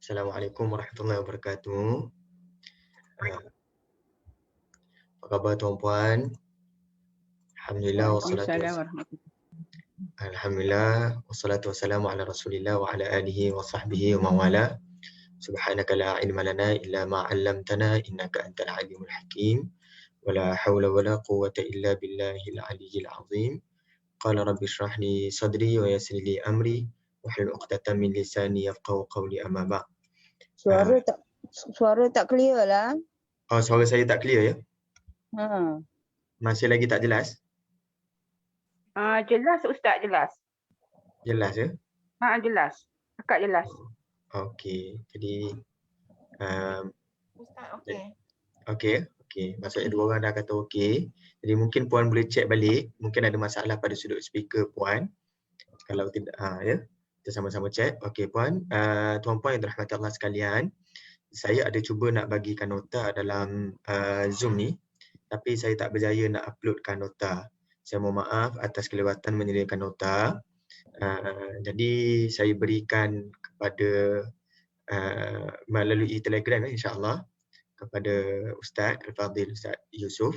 Assalamualaikum warahmatullahi wabarakatuh. Apa khabar tuan-puan? Alhamdulillah Waalaikumsalam warahmatullahi Alhamdulillah wassalatu wassalamu ala Rasulillah wa ala alihi wa sahbihi wa mawala. Subhanaka la ilma lana illa ma 'allamtana innaka antal alimul hakim. Wa la hawla wa la quwwata illa billahil aliyyil azim. Qala rabbi shrah li sadri wa yassir li amri wahlul 'uqdatam min lisani yafqahu qawli amma ba'd. Suara tak clear lah. Oh, suara saya tak clear ya? Ha. Masih lagi tak jelas? Jelas Ustaz, jelas. Jelas ya? Jelas. Akak jelas. Okey, jadi Ustaz, okey. Okey. Maksudnya dua orang dah kata okey. Jadi mungkin puan boleh check balik, mungkin ada masalah pada sudut speaker puan. Kalau tidak ya, kita sama-sama check. Okey puan, tuan-puan yang dirahmati Allah sekalian, saya ada cuba nak bagikan nota dalam Zoom ni, tapi saya tak berjaya nak uploadkan nota. Saya mohon maaf atas kelewatan menyediakan nota. Jadi saya berikan kepada melalui Telegram insya-Allah kepada Ustaz Al-Fadhil Ustaz Yusof.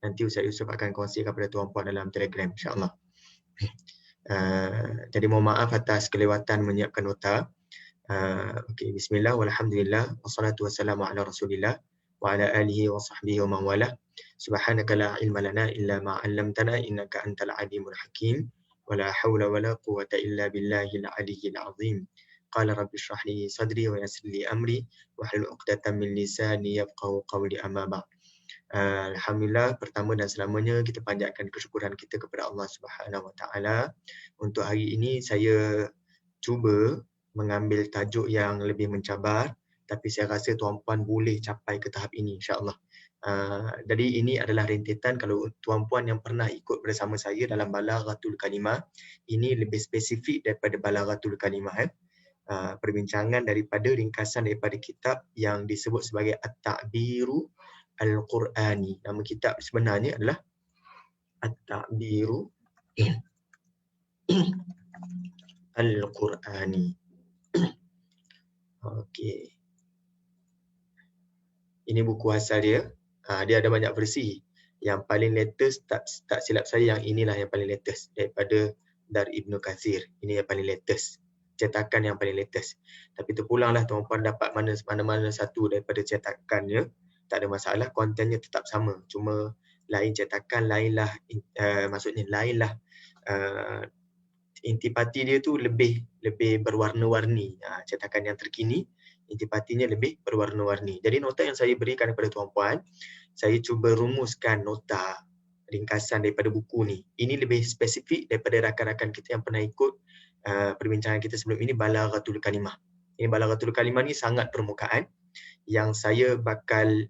Nanti Ustaz Yusof akan kongsikan kepada tuan-puan dalam Telegram insya-Allah. Jadi mohon maaf atas kelewatan menyiapkan nota. Okey, bismillah walhamdulillah wassalatu wassalamu ala Rasulillah wa ala alihi wa sahbihi wa man wala. Subhanaka la ilma lana illa ma 'allamtana innaka antal alimul hakim. Wa la haula wa la quwwata illa billahil aliyyil azim. Qala rabbi shrah li sadri wa yassir li amri wahlul 'uqdatam min lisani yafqahu qawli amma ba'd. Alhamdulillah, pertama dan selamanya kita panjatkan kesyukuran kita kepada Allah Subhanahu Wa Taala. Untuk hari ini saya cuba mengambil tajuk yang lebih mencabar, tapi saya rasa tuan-puan boleh capai ke tahap ini insya-Allah. Jadi ini adalah rentetan kalau tuan-puan yang pernah ikut bersama saya dalam Balaghatul Kalimah, ini lebih spesifik daripada Balaghatul Kalimah. Perbincangan daripada ringkasan daripada kitab yang disebut sebagai At-Ta'biru Al-Qur'ani. Nama kitab sebenarnya adalah At-Ta'biru Al-Qur'ani. Okey. Ini buku asal dia. Dia ada banyak versi. Yang paling latest tak silap saya yang inilah yang paling latest daripada Dar Ibnu Katsir. Ini yang paling latest. Cetakan yang paling latest. Tapi terpulanglah tuan-puan dapat mana-mana satu daripada cetakannya, tak ada masalah, kontennya tetap sama. Cuma lain cetakan, lainlah maksudnya lainlah intipati dia tu lebih berwarna-warni. Cetakan yang terkini intipatinya lebih berwarna-warni. Jadi nota yang saya berikan kepada tuan-puan, saya cuba rumuskan nota ringkasan daripada buku ni. Ini lebih spesifik daripada rakan-rakan kita yang pernah ikut perbincangan kita sebelum ini, Balaghatul Kalimah. Ini Balaghatul Kalimah ni sangat permukaan. Yang saya bakal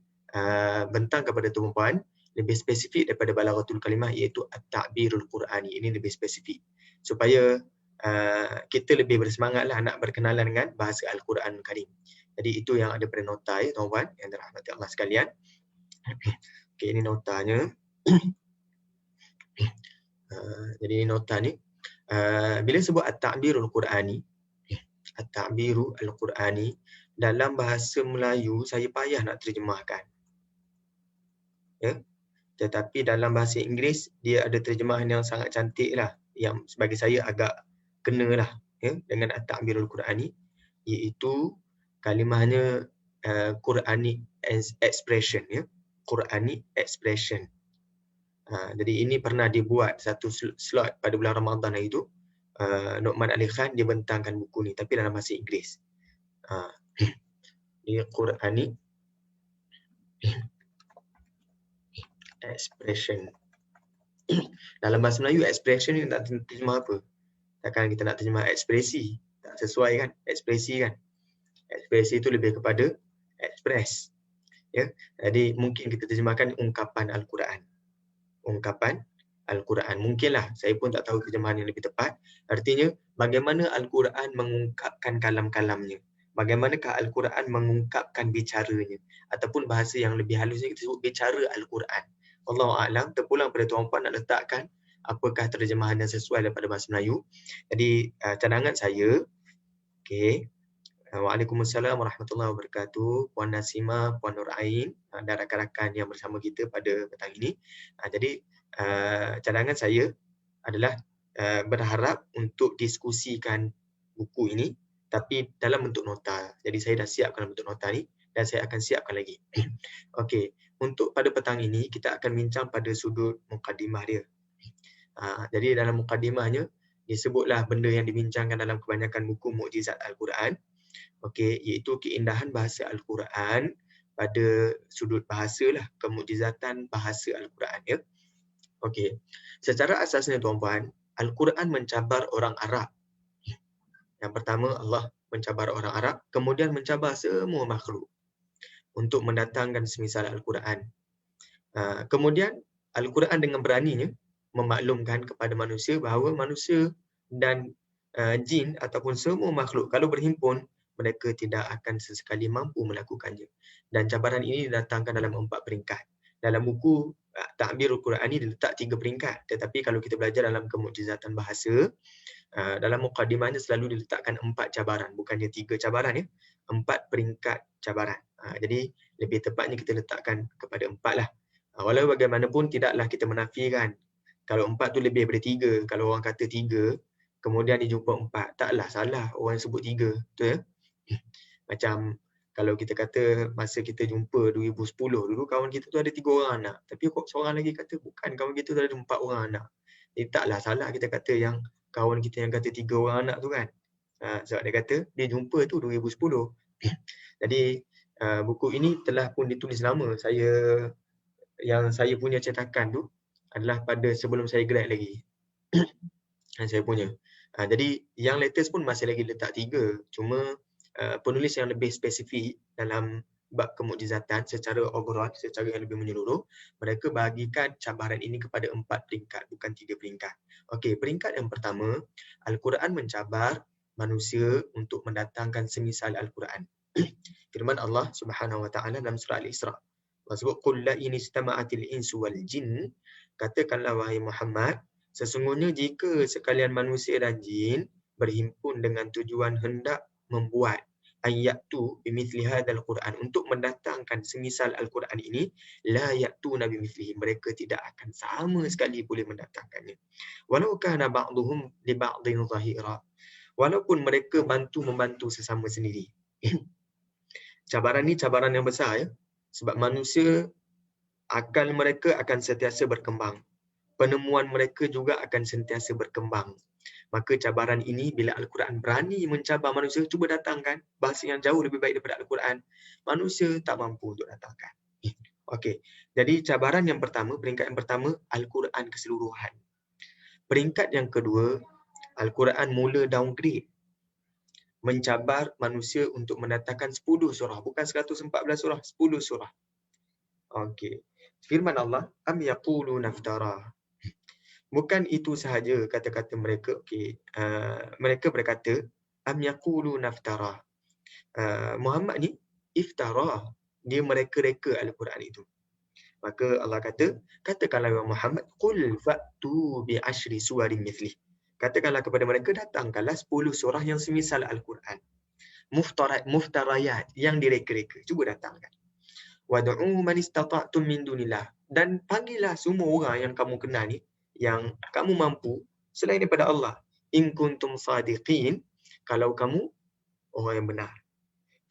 bentang kepada tuan-puan lebih spesifik daripada Balaghatul Kalimah, iaitu At-Ta'birul Qur'ani. Ini lebih spesifik supaya kita lebih bersemangatlah nak berkenalan dengan bahasa Al-Quran Karim. Jadi itu yang ada pada nota ya tuan-puan yang dirahmati Allah sekalian. Okey, ini notanya. Jadi nota ni bila sebut At-Ta'birul Qur'ani, At-Ta'biru Al-Qur'ani, dalam bahasa Melayu saya payah nak terjemahkan. Ya. Tetapi dalam bahasa Inggeris dia ada terjemahan yang sangat cantik lah, yang bagi saya agak kenalah ya dengan At-Ta'birul Qur'ani, iaitu kalimahnya Quranic expression ya. Quranic expression. Jadi ini pernah dibuat satu slot pada bulan Ramadan hari itu. Nu'man Ali Khan dia bentangkan buku ni tapi dalam bahasa Inggeris. Ini Quranic expression. Dalam bahasa Melayu expression ni tak terjemah apa? Takkan kita nak terjemah ekspresi. Tak sesuai kan? Ekspresi kan? Ekspresi itu lebih kepada express. Ya. Jadi mungkin kita terjemahkan ungkapan Al-Quran. Ungkapan Al-Quran. Mungkinlah, saya pun tak tahu terjemahan yang lebih tepat. Artinya, bagaimana Al-Quran mengungkapkan kalam-kalamnya. Bagaimanakah Al-Quran mengungkapkan bicaranya. Ataupun bahasa yang lebih halusnya kita sebut bicara Al-Quran. Wallahu'alam, terpulang pada tuan-puan nak letakkan apakah terjemahan yang sesuai daripada bahasa Melayu. Jadi, cadangan saya, okay, Waalaikumsalam warahmatullahi wabarakatuh. Puan Nasima, Puan Nur Ain dan rakan-rakan yang bersama kita pada petang ini. Jadi cadangan saya adalah berharap untuk diskusikan buku ini tapi dalam bentuk nota. Jadi saya dah siapkan dalam bentuk nota ni dan saya akan siapkan lagi. Okey, untuk pada petang ini kita akan bincang pada sudut mukadimah dia. Jadi dalam mukadimahnya disebutlah benda yang dibincangkan dalam kebanyakan buku mukjizat Al-Quran. Okey, iaitu keindahan bahasa Al-Quran pada sudut bahasa lah, kemukjizatan bahasa Al-Quran ya. Okey. Secara asasnya tuan-puan, Al-Quran mencabar orang Arab. Yang pertama Allah mencabar orang Arab, kemudian mencabar semua makhluk untuk mendatangkan semisal Al-Quran. Kemudian Al-Quran dengan beraninya memaklumkan kepada manusia bahawa manusia dan jin ataupun semua makhluk kalau berhimpun mereka tidak akan sesekali mampu melakukannya. Dan cabaran ini didatangkan dalam 4 peringkat. Dalam buku Ta'birul Quran ini diletak 3 peringkat. Tetapi kalau kita belajar dalam kemukjizatan bahasa, dalam mukadimahnya selalu diletakkan 4 cabaran. Bukannya 3 cabaran ya. 4 peringkat cabaran. Jadi lebih tepatnya kita letakkan kepada 4 lah. Walau bagaimanapun tidaklah kita menafikan kalau 4 tu lebih daripada 3. Kalau orang kata 3, kemudian dia jumpa 4. Taklah salah orang sebut 3. Betul ya? Macam kalau kita kata masa kita jumpa 2010, dulu kawan kita tu ada 3 orang anak. Tapi kok seorang lagi kata bukan, kawan kita tu ada 4 orang anak. Jadi taklah salah kita kata yang kawan kita yang kata 3 orang anak tu kan. Sebab dia kata dia jumpa tu 2010. Jadi buku ini telah pun ditulis lama. Yang saya punya cetakan tu adalah pada sebelum saya grad lagi. Saya punya. Jadi yang latest pun masih lagi letak 3. Cuma penulis yang lebih spesifik dalam bab kemukjizatan secara overall, secara yang lebih menyeluruh, mereka bahagikan cabaran ini kepada 4 peringkat, bukan 3 peringkat. Okey, peringkat yang pertama, Al-Quran mencabar manusia untuk mendatangkan semisal Al-Quran. Firman Allah Subhanahu wa taala dalam surah Al-Isra. Allah sebut qul la in istama'atil insu wal jin, katakanlah wahai Muhammad, sesungguhnya jika sekalian manusia dan jin berhimpun dengan tujuan hendak membuat ayatu bimithli hadzal Quran, untuk mendatangkan semisal Al-Quran ini, la ya'tuna bimithlihi, mereka tidak akan sama sekali boleh mendatangkannya. Walau kana ba'dhum li ba'dhin zahira, walaupun mereka bantu-membantu sesama sendiri. Cabaran ni cabaran yang besar ya. Sebab manusia, akal mereka akan sentiasa berkembang. Penemuan mereka juga akan sentiasa berkembang. Maka cabaran ini bila Al-Quran berani mencabar manusia, cuba datangkan bahasa yang jauh lebih baik daripada Al-Quran, manusia tak mampu untuk datangkan. Okey. Jadi cabaran yang pertama, peringkat yang pertama, Al-Quran keseluruhan. Peringkat yang kedua, Al-Quran mula downgrade. Mencabar manusia untuk mendatangkan 10 surah, bukan 114 surah, 10 surah. Okey. Firman Allah, am yaquluna iftara. Bukan itu sahaja kata-kata mereka. Okey, mereka berkata am yaquluna iftara. Muhammad ni iftara, dia mereka-reka Al-Quran itu. Maka Allah kata, katakanlah ya Muhammad, qul fa'tu bi ashri suwarin mithli. Katakanlah kepada mereka, datangkanlah 10 surah yang semisal Al-Quran. Muftarayat, yang direka-reka. Cuba datangkan. Wad'u man istata'tum min dunillah. Dan panggillah semua orang yang kamu kenal ni, yang kamu mampu selain daripada Allah. In kuntum sadiqin, kalau kamu orang yang benar.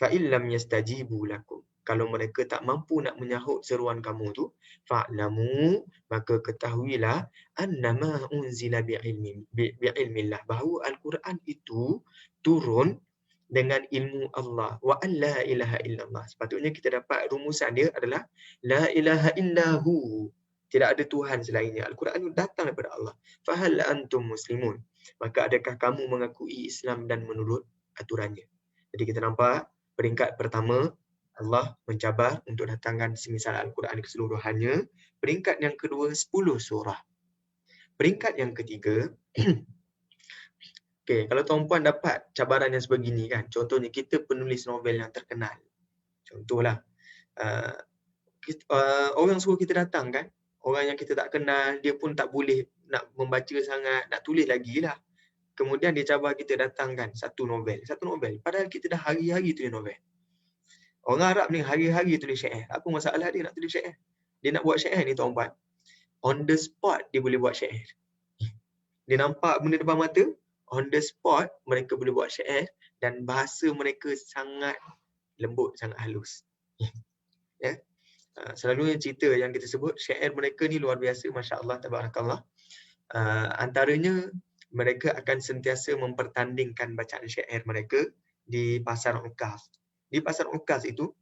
Fa illam yastajibu lakum, kalau mereka tak mampu nak menyahut seruan kamu tu, fa'lamu, maka ketahuilah annama unzila bi'ilmillah, bahawa Al-Quran itu turun dengan ilmu Allah. Wa an la ilaha illallah. Sepatutnya kita dapat rumusan dia adalah la ilaha illahu. Tidak ada Tuhan selainnya. Al-Quran itu datang daripada Allah. Fahal antum muslimun. Maka adakah kamu mengakui Islam dan menurut aturannya? Jadi kita nampak peringkat pertama, Allah mencabar untuk datangkan semisal Al-Quran keseluruhannya. Peringkat yang kedua, 10 surah. Peringkat yang ketiga, okay, kalau tuan-puan dapat cabaran yang sebegini kan, contohnya kita penulis novel yang terkenal. Contohlah, orang suruh kita datang kan, orang yang kita tak kenal, dia pun tak boleh nak membaca sangat, nak tulis lagi lah. Kemudian dia cabar kita datangkan satu novel. Padahal kita dah hari-hari tulis novel. Orang Arab ni hari-hari tulis syair. Apa masalah dia nak tulis syair? Dia nak buat syair ni tuan-tuan. On the spot dia boleh buat syair. Dia nampak benda depan mata, on the spot mereka boleh buat syair dan bahasa mereka sangat lembut, sangat halus. Ya. Selalunya cerita yang kita sebut syair mereka ni luar biasa, masya-Allah, tabarakallah. Antaranya mereka akan sentiasa mempertandingkan bacaan syair mereka di pasar Ukaz. Di pasar Ukaz itu,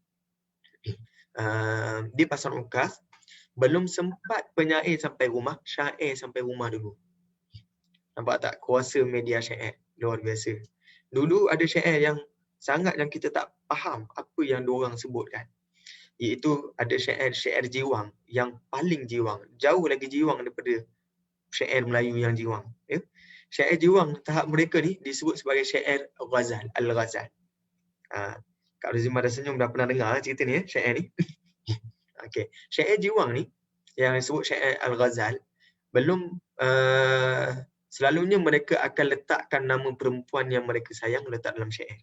belum sempat penyair sampai rumah, syair sampai rumah dulu. Nampak tak? Kuasa media syair. Luar biasa. Dulu ada syair yang kita tak faham apa yang diorang sebutkan. Iaitu ada syair jiwang yang paling jiwang. Jauh lagi jiwang daripada syair Melayu yang jiwang. Ya? Syair jiwang tahap mereka ni disebut sebagai syair ghazal. Al-Ghazal. Kak Rozimah dah senyum, dah pernah dengar cerita ni, syair ni. Okay. Syair jiwang ni yang disebut syair Al-Ghazal, belum selalunya mereka akan letakkan nama perempuan yang mereka sayang letak dalam syair.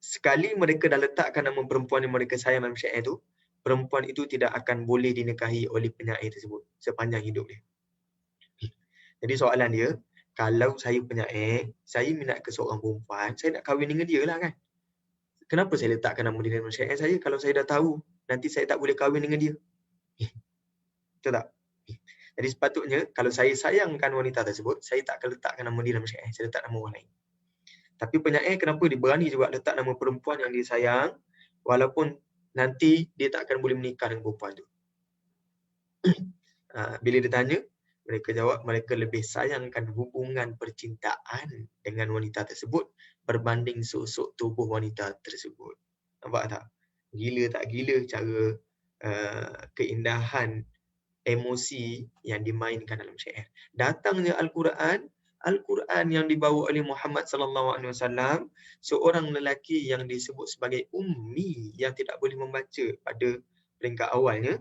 Sekali mereka dah letakkan nama perempuan yang mereka sayang dalam syair tu, perempuan itu tidak akan boleh dinikahi oleh penyair tersebut sepanjang hidup dia. Jadi soalan dia, kalau saya penyair, saya minat ke seorang perempuan, saya nak kahwin dengan dia lah kan. Kenapa saya letakkan nama dia dalam syair saya kalau saya dah tahu nanti saya tak boleh kahwin dengan dia? Betul tak? Jadi sepatutnya kalau saya sayangkan wanita tersebut, saya tak akan letakkan nama dia dalam syair, saya letak nama orang lain. Tapi penyair kenapa dia berani juga letak nama perempuan yang dia sayang walaupun nanti dia tak akan boleh menikah dengan perempuan tu. Bila ditanya, mereka jawab mereka lebih sayangkan hubungan percintaan dengan wanita tersebut berbanding sosok tubuh wanita tersebut. Nampak tak? Gila tak gila cara keindahan emosi yang dimainkan dalam syair. Datangnya Al-Quran yang dibawa oleh Muhammad sallallahu alaihi wasallam, seorang lelaki yang disebut sebagai ummi yang tidak boleh membaca pada peringkat awalnya,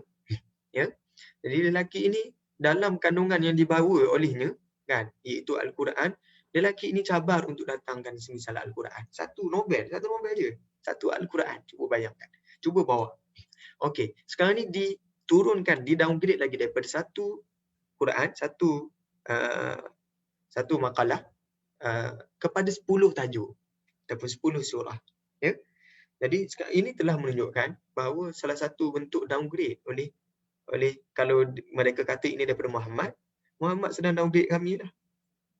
ya. Jadi lelaki ini dalam kandungan yang dibawa olehnya kan, iaitu Al-Quran, lelaki ini cabar untuk datangkan semisal Al-Quran. Satu novel je. Satu Al-Quran. Cuba bayangkan. Cuba bawa. Okey, sekarang ni diturunkan, di-downgrade lagi daripada satu Quran, satu makalah kepada 10 tajuk ataupun 10 surah. Ya. Jadi ini telah menunjukkan bahawa salah satu bentuk downgrade oleh kalau mereka kata ini daripada Muhammad sedang downgrade kami dah.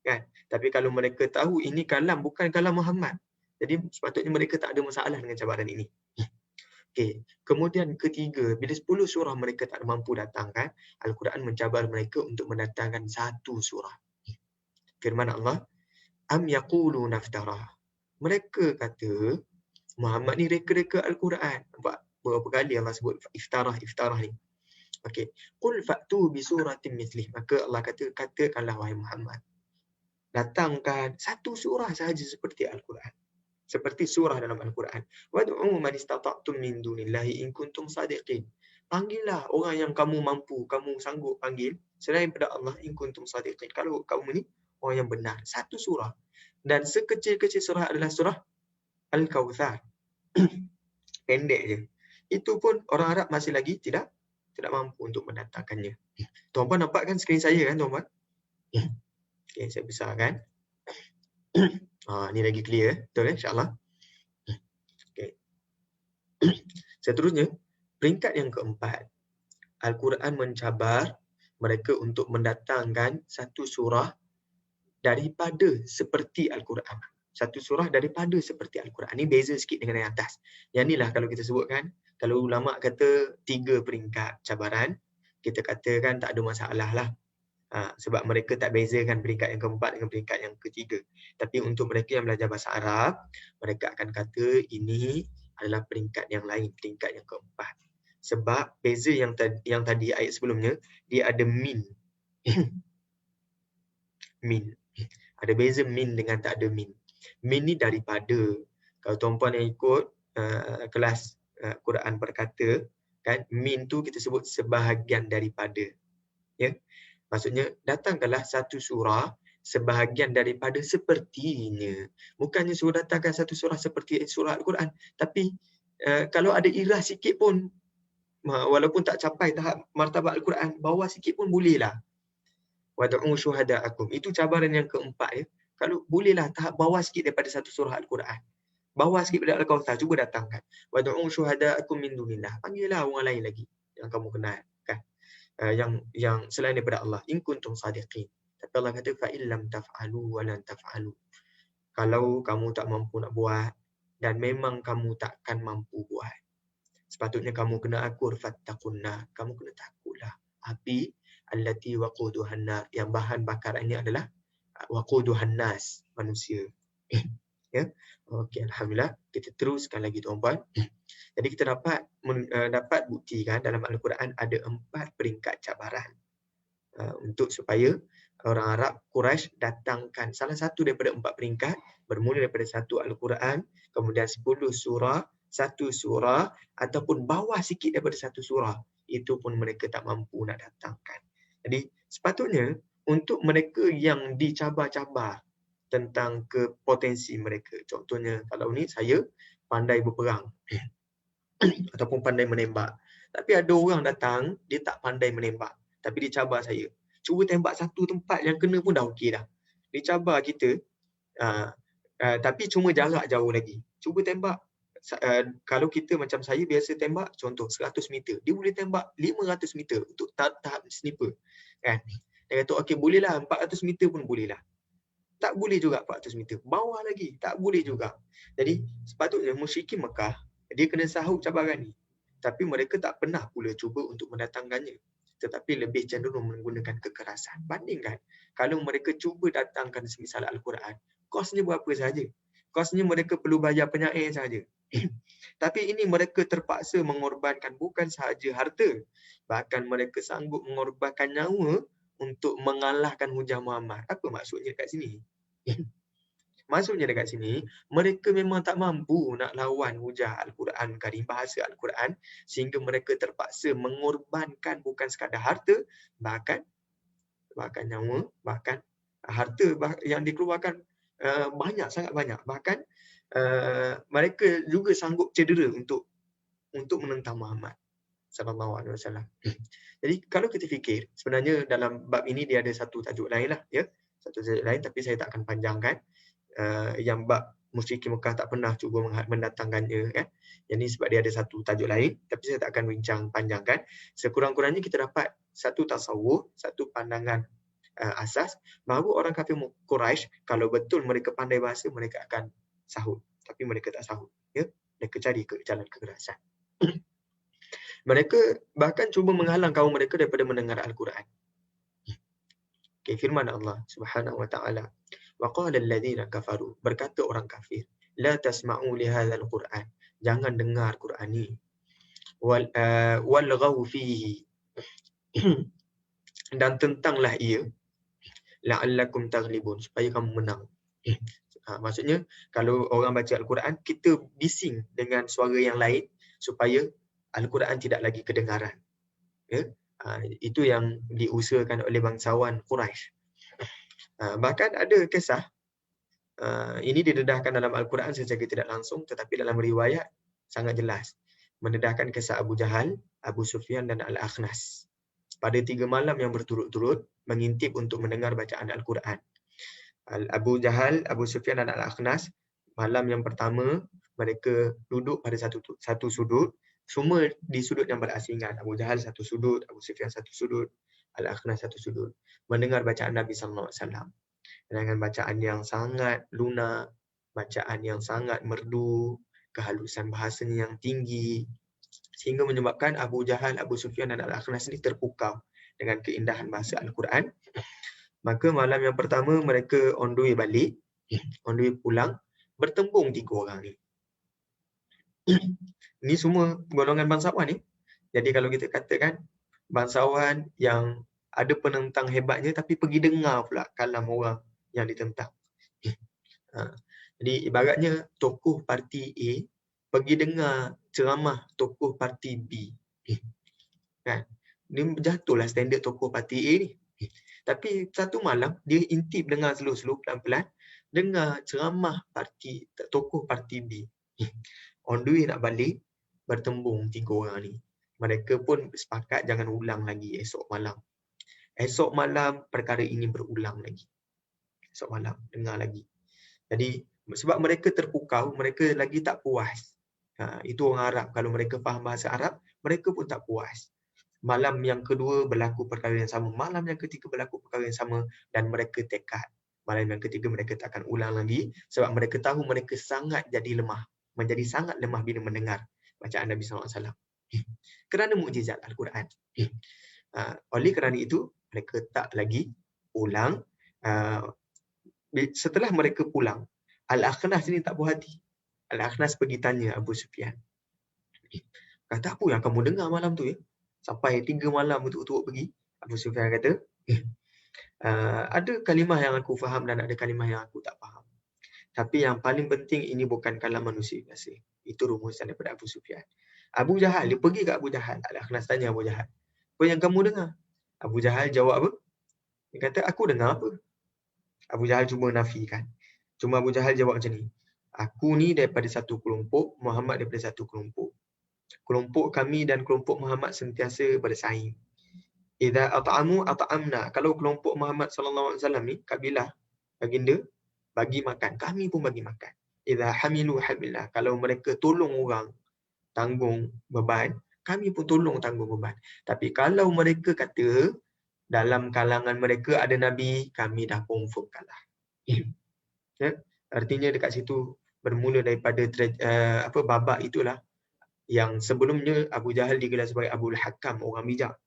Kan? Tapi kalau mereka tahu ini kalam bukan kalam Muhammad, jadi sepatutnya mereka tak ada masalah dengan cabaran ini. Okey, kemudian ketiga, bila 10 surah mereka tak mampu datangkan, Al-Quran mencabar mereka untuk mendatangkan satu surah. Firman Allah, am yaqulu naftara. Mereka kata Muhammad ni reka-reka Al-Quran. Nampak berapa kali Allah sebut iftarah ni. Okey, qul fa'tu bi suratin mithlih. Maka Allah kata, katakanlah wahai Muhammad, datangkan satu surah sahaja seperti Al-Quran. Seperti surah dalam Al-Quran. Wad'u man istata'tum min dunillahi in kuntum sadiqin. Panggillah orang yang kamu mampu, kamu sanggup panggil selain daripada Allah in kuntum sadiqin. Kalau kamu ni orang yang benar. Satu surah. Dan sekecil-kecil surah adalah surah Al-Kawthar. Pendek je. Itu pun orang Arab masih lagi tidak mampu untuk mendatangkannya. Tuan-puan nampak kan skrin saya kan tuan-puan? Okey, saya besarkan. Ni lagi clear, betul insya-Allah. Okey. Seterusnya, peringkat yang keempat, Al-Quran mencabar mereka untuk mendatangkan satu surah daripada seperti Al-Quran. Satu surah daripada seperti Al-Quran. Ini beza sikit dengan yang atas. Yang inilah kalau kita sebutkan, kalau ulama kata 3 peringkat cabaran, kita katakan tak ada masalah lah. Sebab mereka tak bezakan peringkat yang keempat dengan peringkat yang ketiga. Tapi untuk mereka yang belajar bahasa Arab, mereka akan kata ini adalah peringkat yang lain, peringkat yang keempat. Sebab beza yang tadi ayat sebelumnya, dia ada min. Min. Ada beza min dengan tak ada min. Min ni daripada. Kalau tuan-puan yang ikut kelas Quran berkata, kan, min tu kita sebut sebahagian daripada. Ya. Maksudnya datangkanlah satu surah sebahagian daripada sepertinya. Bukannya suruh datangkan satu surah seperti surah Al-Quran, tapi kalau ada irah sikit pun, walaupun tak capai tahap martabat Al-Quran, bawah sikit pun bolehlah. Wad'u syuhada'akum. Itu cabaran yang keempat ya. Kalau bolehlah tahap bawah sikit daripada satu surah Al-Quran. Bawah sikit daripada Al-Kautsar, cuba datangkan. Wad'u syuhada'akum min dunillah. Panggillah orang lain lagi yang kamu kenal kan. Yang selain daripada Allah. In kuntum sadiqin. Tapi Allah kata fa illam taf'alu wa lan taf'alu. Kalau kamu tak mampu nak buat dan memang kamu takkan mampu buat, sepatutnya kamu kena akur fattaqunna. Kamu kena takutlah api allati waquduhan nar, yang bahan bakarannya adalah waquduhan nas, manusia. Ya. Okey, alhamdulillah. Kita teruskan lagi tuan-puan. Jadi kita dapat buktikan dalam Al-Quran ada 4 peringkat cabaran untuk supaya orang Arab Quraisy datangkan salah satu daripada 4 peringkat, bermula daripada satu Al-Quran, kemudian 10 surah, satu surah, ataupun bawah sikit daripada satu surah. Itu pun mereka tak mampu nak datangkan. Jadi sepatutnya untuk mereka yang dicabar-cabar tentang kepotensi mereka. Contohnya kalau ni saya pandai berperang ataupun pandai menembak. Tapi ada orang datang, dia tak pandai menembak. Tapi dia cabar saya. Cuba tembak satu tempat yang kena pun dah okey dah. Dia cabar kita, tapi cuma jarak jauh lagi. Cuba tembak, kalau kita macam saya biasa tembak, contoh 100 meter. Dia boleh tembak 500 meter untuk tahap sniper. Kan? Dia kata, okey bolehlah 400 meter pun bolehlah. Tak boleh juga 400 meter. Bawah lagi, tak boleh juga. Jadi sepatutnya musyrikin Mekah, dia kena sahut cabaran ni. Tapi mereka tak pernah pula cuba untuk mendatangkannya. Tetapi lebih cenderung menggunakan kekerasan. Bandingkan, kalau mereka cuba datangkan semisal Al-Quran, kosnya berapa sahaja. Kosnya mereka perlu bayar penyair sahaja. Tapi ini mereka terpaksa mengorbankan bukan sahaja harta. Bahkan mereka sanggup mengorbankan nyawa untuk mengalahkan hujah Muhammad. Apa maksudnya dekat sini? Maksudnya dekat sini, mereka memang tak mampu nak lawan hujah Al-Quran Karim, bahasa Al-Quran, sehingga mereka terpaksa mengorbankan bukan sekadar harta, bahkan nyawa, bahkan harta yang dikeluarkan banyak, sangat banyak. Bahkan mereka juga sanggup cedera untuk menentang Muhammad sallallahu alaihi wasallam. Jadi kalau kita fikir, sebenarnya dalam bab ini dia ada satu tajuk lain lah, ya. Satu tajuk lain, tapi saya tak akan panjangkan. Yang bab musyrikin Mekah tak pernah cuba mendatangkannya, kan. Jadi sebab dia ada satu tajuk lain, tapi saya tak akan bincang panjangkan. Sekurang-kurangnya kita dapat satu tasawuf, satu pandangan asas bahawa orang kafir Quraisy, kalau betul mereka pandai bahasa, mereka akan sahut. Tapi mereka tak sahut, ya. Mereka cari jalan kekerasan. Mereka bahkan cuba menghalang kaum mereka daripada mendengar Al-Quran. Okay, firman Allah Subhanahu wa taala, wa qala alladziina kafaru, berkata orang kafir, la tasma'u li hadzal Qur'an, jangan dengar Quran ni. Walghaw fihi, dan tentanglah ia, la'allakum taghlibun, supaya kamu menang. Maksudnya kalau orang baca Al-Quran, kita bising dengan suara yang lain supaya Al-Quran tidak lagi kedengaran. Ya? Itu yang diusahakan oleh bangsawan Quraisy. Bahkan ada kisah, ini didedahkan dalam Al-Quran secara tidak langsung, tetapi dalam riwayat sangat jelas. Mendedahkan kisah Abu Jahal, Abu Sufyan dan Al-Akhnas. Pada 3 malam yang berturut-turut, mengintip untuk mendengar bacaan Al-Quran. Abu Jahal, Abu Sufyan dan Al-Akhnas, malam yang pertama, mereka duduk pada satu sudut, semua di sudut yang berasingan. Abu Jahal satu sudut, Abu Sufyan satu sudut, Al-Akhnas satu sudut. Mendengar bacaan Nabi SAW. Dengan bacaan yang sangat lunak, bacaan yang sangat merdu, kehalusan bahasanya yang tinggi, sehingga menyebabkan Abu Jahal, Abu Sufyan dan Al-Akhnas ini terpukau dengan keindahan bahasa Al-Quran. Maka malam yang pertama mereka on the way balik, on the way pulang, bertembung 3 orang ni. Ini semua golongan bangsawan ni. Jadi kalau kita katakan bangsawan yang ada penentang hebatnya tapi pergi dengar pula kalam orang yang ditentang. Jadi ibaratnya tokoh parti A pergi dengar ceramah tokoh parti B. Kan? Dia jatuhlah standard tokoh parti A ni. Tapi satu malam dia intip dengar slow-slow pelan-pelan, dengar ceramah tokoh parti B. On the way nak balik, bertembung 3 orang ni. Mereka pun sepakat jangan ulang lagi esok malam. Esok malam perkara ini berulang lagi. Esok malam dengar lagi. Jadi sebab mereka terpukau, mereka lagi tak puas. Itu orang Arab. Kalau mereka faham bahasa Arab, mereka pun tak puas. Malam yang kedua berlaku perkara yang sama. Malam yang ketiga berlaku perkara yang sama. Dan mereka tekad. Malam yang ketiga mereka tak akan ulang lagi. Sebab mereka tahu mereka sangat jadi lemah. Menjadi sangat lemah bila mendengar bacaan Nabi SAW. Kerana mukjizat Al-Quran. Oleh kerana itu, mereka tak lagi ulang. Setelah mereka pulang, Al-Akhnas ni tak puas hati. Al-Akhnas pergi tanya Abu Sufyan. Kata, apa yang kamu dengar malam tu ya? Sampai 3 malam betul-betul pergi. Abu Sufyan kata, ada kalimah yang aku faham dan ada kalimah yang aku tak faham. Tapi yang paling penting ini bukan kalam manusia biasa. Itu rumusan daripada Abu Sufyan. Abu Jahal, dia pergi ke Abu Jahal. Al-Akhnas tanya Abu Jahal, apa yang kamu dengar? Abu Jahal jawab apa? Dia kata, aku dengar apa? Abu Jahal cuba nafikan. Cuma Abu Jahal jawab macam ni, aku ni daripada satu kelompok, Muhammad daripada satu kelompok. Kelompok kami dan kelompok Muhammad sentiasa bersaing. Idza at'amu at'amna. Kalau kelompok Muhammad sallallahu alaihi wasallam ni, kabilah baginda bagi makan, kami pun bagi makan. Idza hamilu hamilna. Kalau mereka tolong orang tanggung beban, kami pun tolong tanggung beban. Tapi kalau mereka kata dalam kalangan mereka ada nabi, kami dah confirm kalah. Ya? Artinya dekat situ bermula daripada babak itulah yang sebelumnya Abu Jahal digelar sebagai Abul Hakam, orang bijak.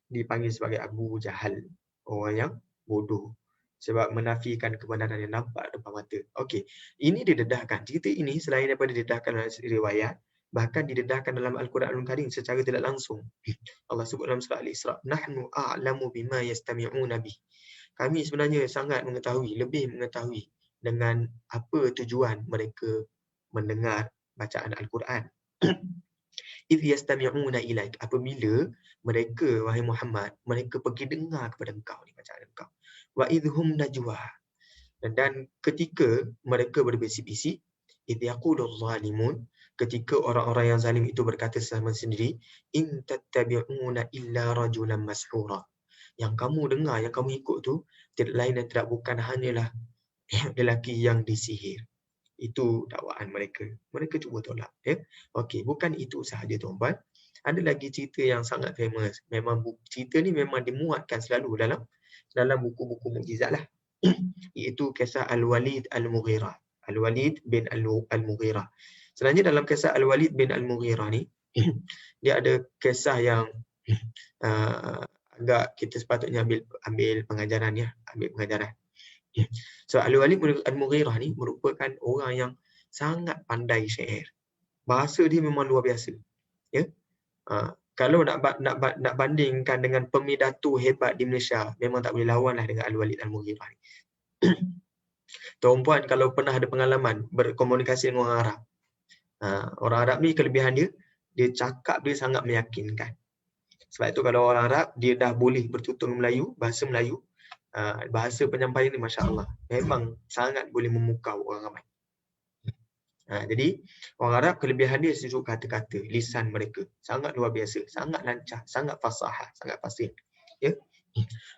Dipanggil sebagai Abu Jahal, orang yang bodoh. Sebab menafikan kebenaran yang nampak depan mata. Okey, ini didedahkan. Cerita ini selain daripada didedahkan dalam riwayat, bahkan didedahkan dalam Al-Quranul Karim secara tidak langsung. Allah sebut dalam surah Al-Isra, nahnu a'lamu bima yastami'una bih. Kami sebenarnya sangat mengetahui, lebih mengetahui dengan apa tujuan mereka mendengar bacaan Al-Quran. Idh yastami'una ilaik, apabila mereka, wahai Muhammad, mereka pergi dengar kepada engkau ni bacaan engkau. Wa idhum najwa, dan ketika mereka berbisik-bisik, idh yaqulul zalimun, ketika orang-orang yang zalim itu berkata sama sendiri, in tattabi'una illa rajulan mashura. Yang kamu dengar, yang kamu ikut tu tidak lain dan tidak bukan hanyalah lelaki yang disihir. Itu dakwaan mereka. Mereka cuba tolak. Ya? Okey, bukan itu sahaja tuan-tuan. Ada lagi cerita yang sangat famous. Memang cerita ni memang dimuatkan selalu dalam buku-buku mukjizat lah. Iaitu kisah Al-Walid Al-Mughirah. Al-Walid bin Al-Mughirah. Sebenarnya dalam kisah Al-Walid bin Al-Mughirah ni, dia ada kisah yang agak kita sepatutnya ambil pengajaran ya. Ambil pengajaran. So Al-Walid Al-Mughirah ni merupakan orang yang sangat pandai syair. Bahasa dia memang luar biasa. Ya. Kalau nak bandingkan dengan pemidato hebat di Malaysia, memang tak boleh lawanlah dengan Al-Walid Al-Mughirah ni. Tuan-puan kalau pernah ada pengalaman berkomunikasi dengan orang Arab. Orang Arab ni kelebihan dia cakap dia sangat meyakinkan. Sebab itu kalau orang Arab dia dah boleh bertutur Melayu, bahasa Melayu, bahasa penyampaian ni masya-Allah memang sangat boleh memukau orang ramai. Jadi orang Arab kelebihan dia sejuk kata-kata, lisan mereka sangat luar biasa, sangat lancar, sangat fasahah, sangat fasih. Ya.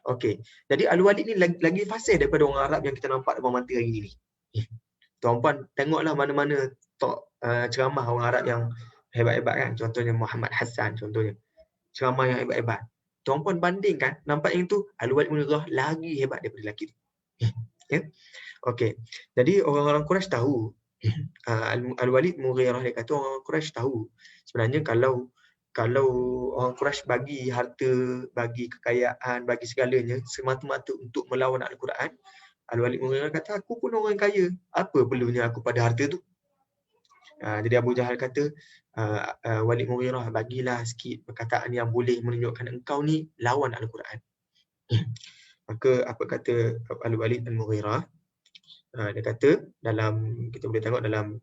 Okey. Jadi Al-Walid ni lagi fasih daripada orang Arab yang kita nampak depan mata hari ini. Tuan-puan tengoklah mana-mana ceramah orang Arab yang hebat-hebat kan, contohnya Muhammad Hassan contohnya. Ceramah yang hebat-hebat. Tuan-puan bandingkan, nampak yang tu Al-Walid Mughirah lagi hebat daripada lelaki tu. Ya. Okey. Jadi orang-orang Quraisy tahu, Al-Walid Mughirah dia kata orang Quraisy tahu sebenarnya kalau orang Quraisy bagi harta, bagi kekayaan, bagi segalanya semata-mata untuk melawan Al-Quran, Al-Walid Mughirah kata aku pun orang kaya, apa perlunya aku pada harta tu? Jadi Abu Jahal kata, Walid Mughirah, bagilah sikit perkataan yang boleh menunjukkan engkau ni lawan Al-Quran. Maka apa kata Al-Walid Al-Mughirah? Dia kata kita boleh tengok dalam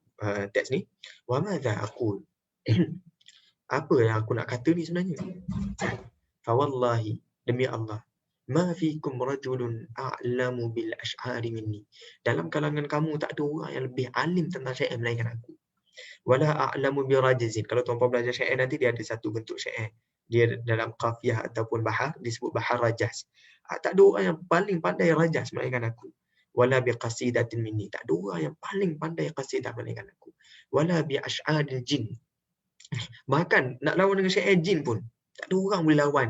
teks ni, wa madza aqul. Apa yang aku nak kata ni sebenarnya? Fa wallahi, demi Allah, ma fikum rajulun a'lamu bil ash'ari minni. Dalam kalangan kamu tak ada orang yang lebih alim tentang syair melainkan aku. Wala a'lamu bi rajzin. Kalau tuan-puan belajar syair nanti dia ada satu bentuk syair. Dia dalam qafiyah ataupun bahar disebut bahar rajaz. Tak ada orang yang paling pandai rajaz melainkan aku. Wala bi qasidatin minni. Tak ada orang yang paling pandai qasidah melainkan aku. Wala bi ash'aril jin. Bahkan nak lawan dengan syair jin pun tak ada orang boleh lawan.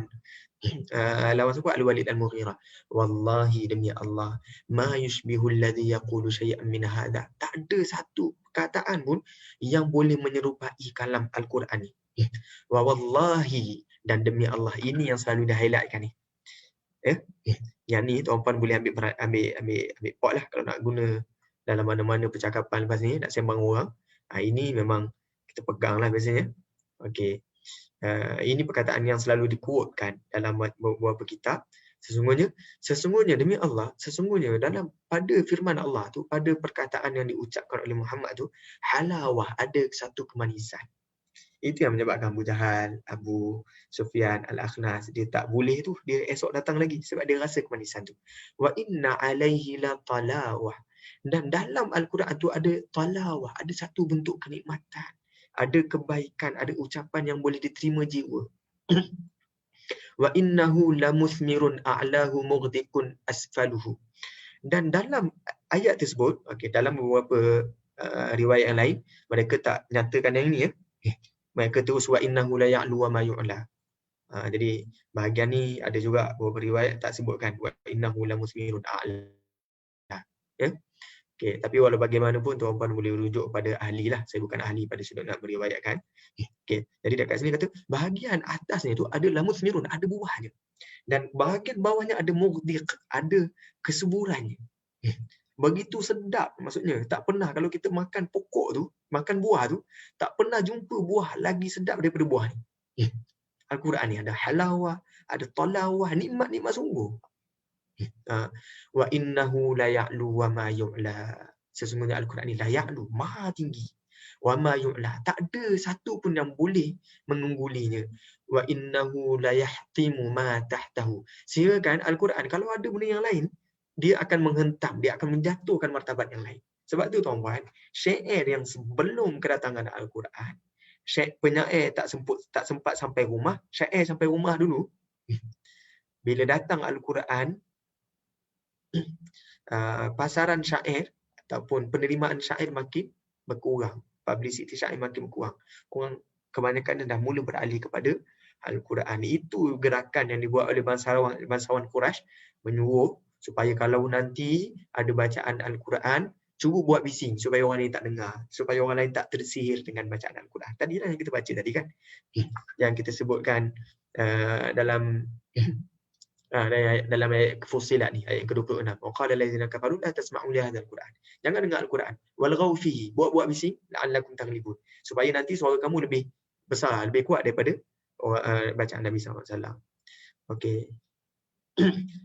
Lawan siapa? Al-Walid Al-Mughirah. Wallahi demi Allah, ma yushbihu alladhi yaqulu syai'an min hadha. Tak ada satu perkataan pun yang boleh menyerupai kalam Al-Quran ni. Wa wallahi, dan demi Allah, ini yang selalu di-highlightkan ni. Yang ni tuan-puan boleh ambil pot lah kalau nak guna dalam mana-mana percakapan lepas ni, nak sembang orang. Ini memang kita pegang lah biasanya. Okey. Ini perkataan yang selalu dikuatkan dalam beberapa kitab. Sesungguhnya demi Allah, sesungguhnya dalam pada firman Allah tu, pada perkataan yang diucapkan oleh Muhammad tu, halawah, ada satu kemanisan. Itu yang menyebabkan Abu Jahal, Abu Sufyan, Al-Akhnas, dia tak boleh tu, dia esok datang lagi sebab dia rasa kemanisan tu. Wa inna alaihi la talawah. Dan dalam Al-Quran tu ada talawah, ada satu bentuk kenikmatan. Ada kebaikan, ada ucapan yang boleh diterima jiwa. Wa innahu lamuthmirun a'lahu mughdiqun asfaluhu. Dan dalam ayat tersebut, dalam beberapa riwayat yang lain, mereka tak nyatakan yang ini. Mereka terus wa innahu la ya'lu wa ma yu'la. Jadi bahagian ni ada juga beberapa riwayat tak sebutkan wa innahu lamuthmirun a'la. Okey, tapi walau bagaimanapun tuan-puan boleh rujuk pada ahli lah. Saya bukan ahli pada sudut nak meriwayatkan. Okey, jadi dekat sini kata bahagian atasnya tu ada lamuthmirun, ada buahnya. Dan bahagian bawahnya ada mughdiq, ada kesuburannya. Begitu sedap, maksudnya tak pernah kalau kita makan pokok tu, makan buah tu, tak pernah jumpa buah lagi sedap daripada buah ni. Al-Quran ni ada halawah, ada talawah, nikmat-nikmat sungguh. Wa innahu la ya'lu wa ma yu'la. Sesungguhnya Al-Quran ni la ya'lu, maha tinggi. Wa ma yu'la, tak ada satu pun yang boleh mengunggulinya. Wa innahu la yahtimu ma tahtahu. Sehingga kan Al-Quran kalau ada benda yang lain, dia akan menghentam, dia akan menjatuhkan martabat yang lain. Sebab tu tuan-puan, syair yang sebelum kedatangan Al-Quran, penyair tak sempat sampai rumah, syair sampai rumah dulu. Bila datang Al-Quran, pasaran syair ataupun penerimaan syair makin berkurang, publicity syair makin berkurang. Orang kebanyakan dah mula beralih kepada Al-Quran. Itu gerakan yang dibuat oleh bangsawan Quraisy, menyuruh supaya kalau nanti ada bacaan Al-Quran, cuba buat bising supaya orang lain tak dengar, supaya orang lain tak tersihir dengan bacaan Al-Quran. Tadilah yang kita baca tadi kan, yang kita sebutkan dalam ayat Fussilat ni, ayat ke-26. Wa qala allazina kafaru la tasma'u li hadzal Qur'an. Jangan dengar Al-Quran. Walghaw fihi, buat bising la'allakum taghlibun. Supaya nanti suara kamu lebih besar, lebih kuat daripada bacaan Nabi SAW. Okey.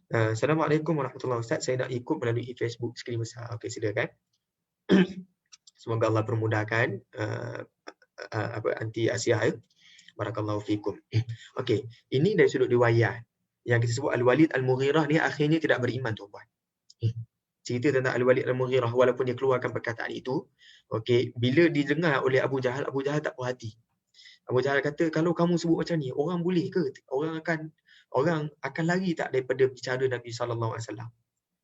Assalamualaikum warahmatullahi wabarakatuh. Ustaz, saya nak ikut melalui Facebook skrin besar. Okey, silakan. Semoga Allah permudahkan anti Asia ya. Barakallahu fikum. Okey, ini dari sudut riwayat. Yang kita sebut Al-Walid Al-Mughirah ni akhirnya tidak beriman tuan-puan. Cerita tentang Al-Walid Al-Mughirah walaupun dia keluarkan perkataan itu, okey, bila didengar oleh Abu Jahal tak puas hati. Abu Jahal kata, kalau kamu sebut macam ni, orang boleh ke? Orang akan lari tak daripada bicara Nabi sallallahu alaihi wasallam?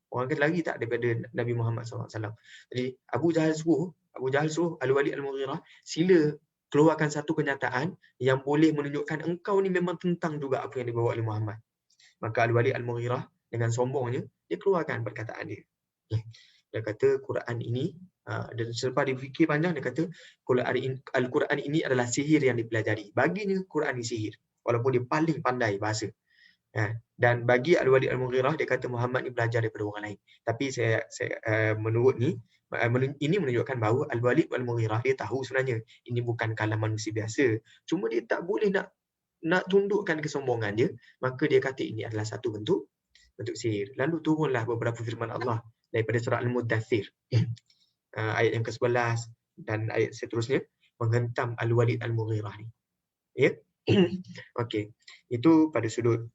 Orang akan lari tak daripada Nabi Muhammad sallallahu alaihi wasallam? Jadi Abu Jahal suruh Al-Walid Al-Mughirah, sila keluarkan satu kenyataan yang boleh menunjukkan engkau ni memang tentang juga apa yang dibawa oleh Muhammad. Maka Al-Walid Al-Mughirah dengan sombongnya, dia keluarkan perkataan dia. Dia kata Quran ini, dan selepas dia fikir panjang, dia kata Al-Quran ini adalah sihir yang dipelajari. Baginya Quran ini sihir, walaupun dia paling pandai bahasa. Dan bagi Al-Walid Al-Mughirah, dia kata Muhammad ni belajar daripada orang lain. Tapi saya menurut ni, ini menunjukkan bahawa Al-Walid Al-Mughirah dia tahu sebenarnya ini bukan kalam manusia biasa. Cuma dia tak boleh nak tundukkan kesombongan dia, maka dia kata ini adalah satu bentuk sihir. Lalu turunlah beberapa firman Allah daripada surah Al-Muddathir, ayat yang ke-11 dan ayat seterusnya, menghentam Al-Walid Al-Mughirah ni. Ya? Okey. Itu pada sudut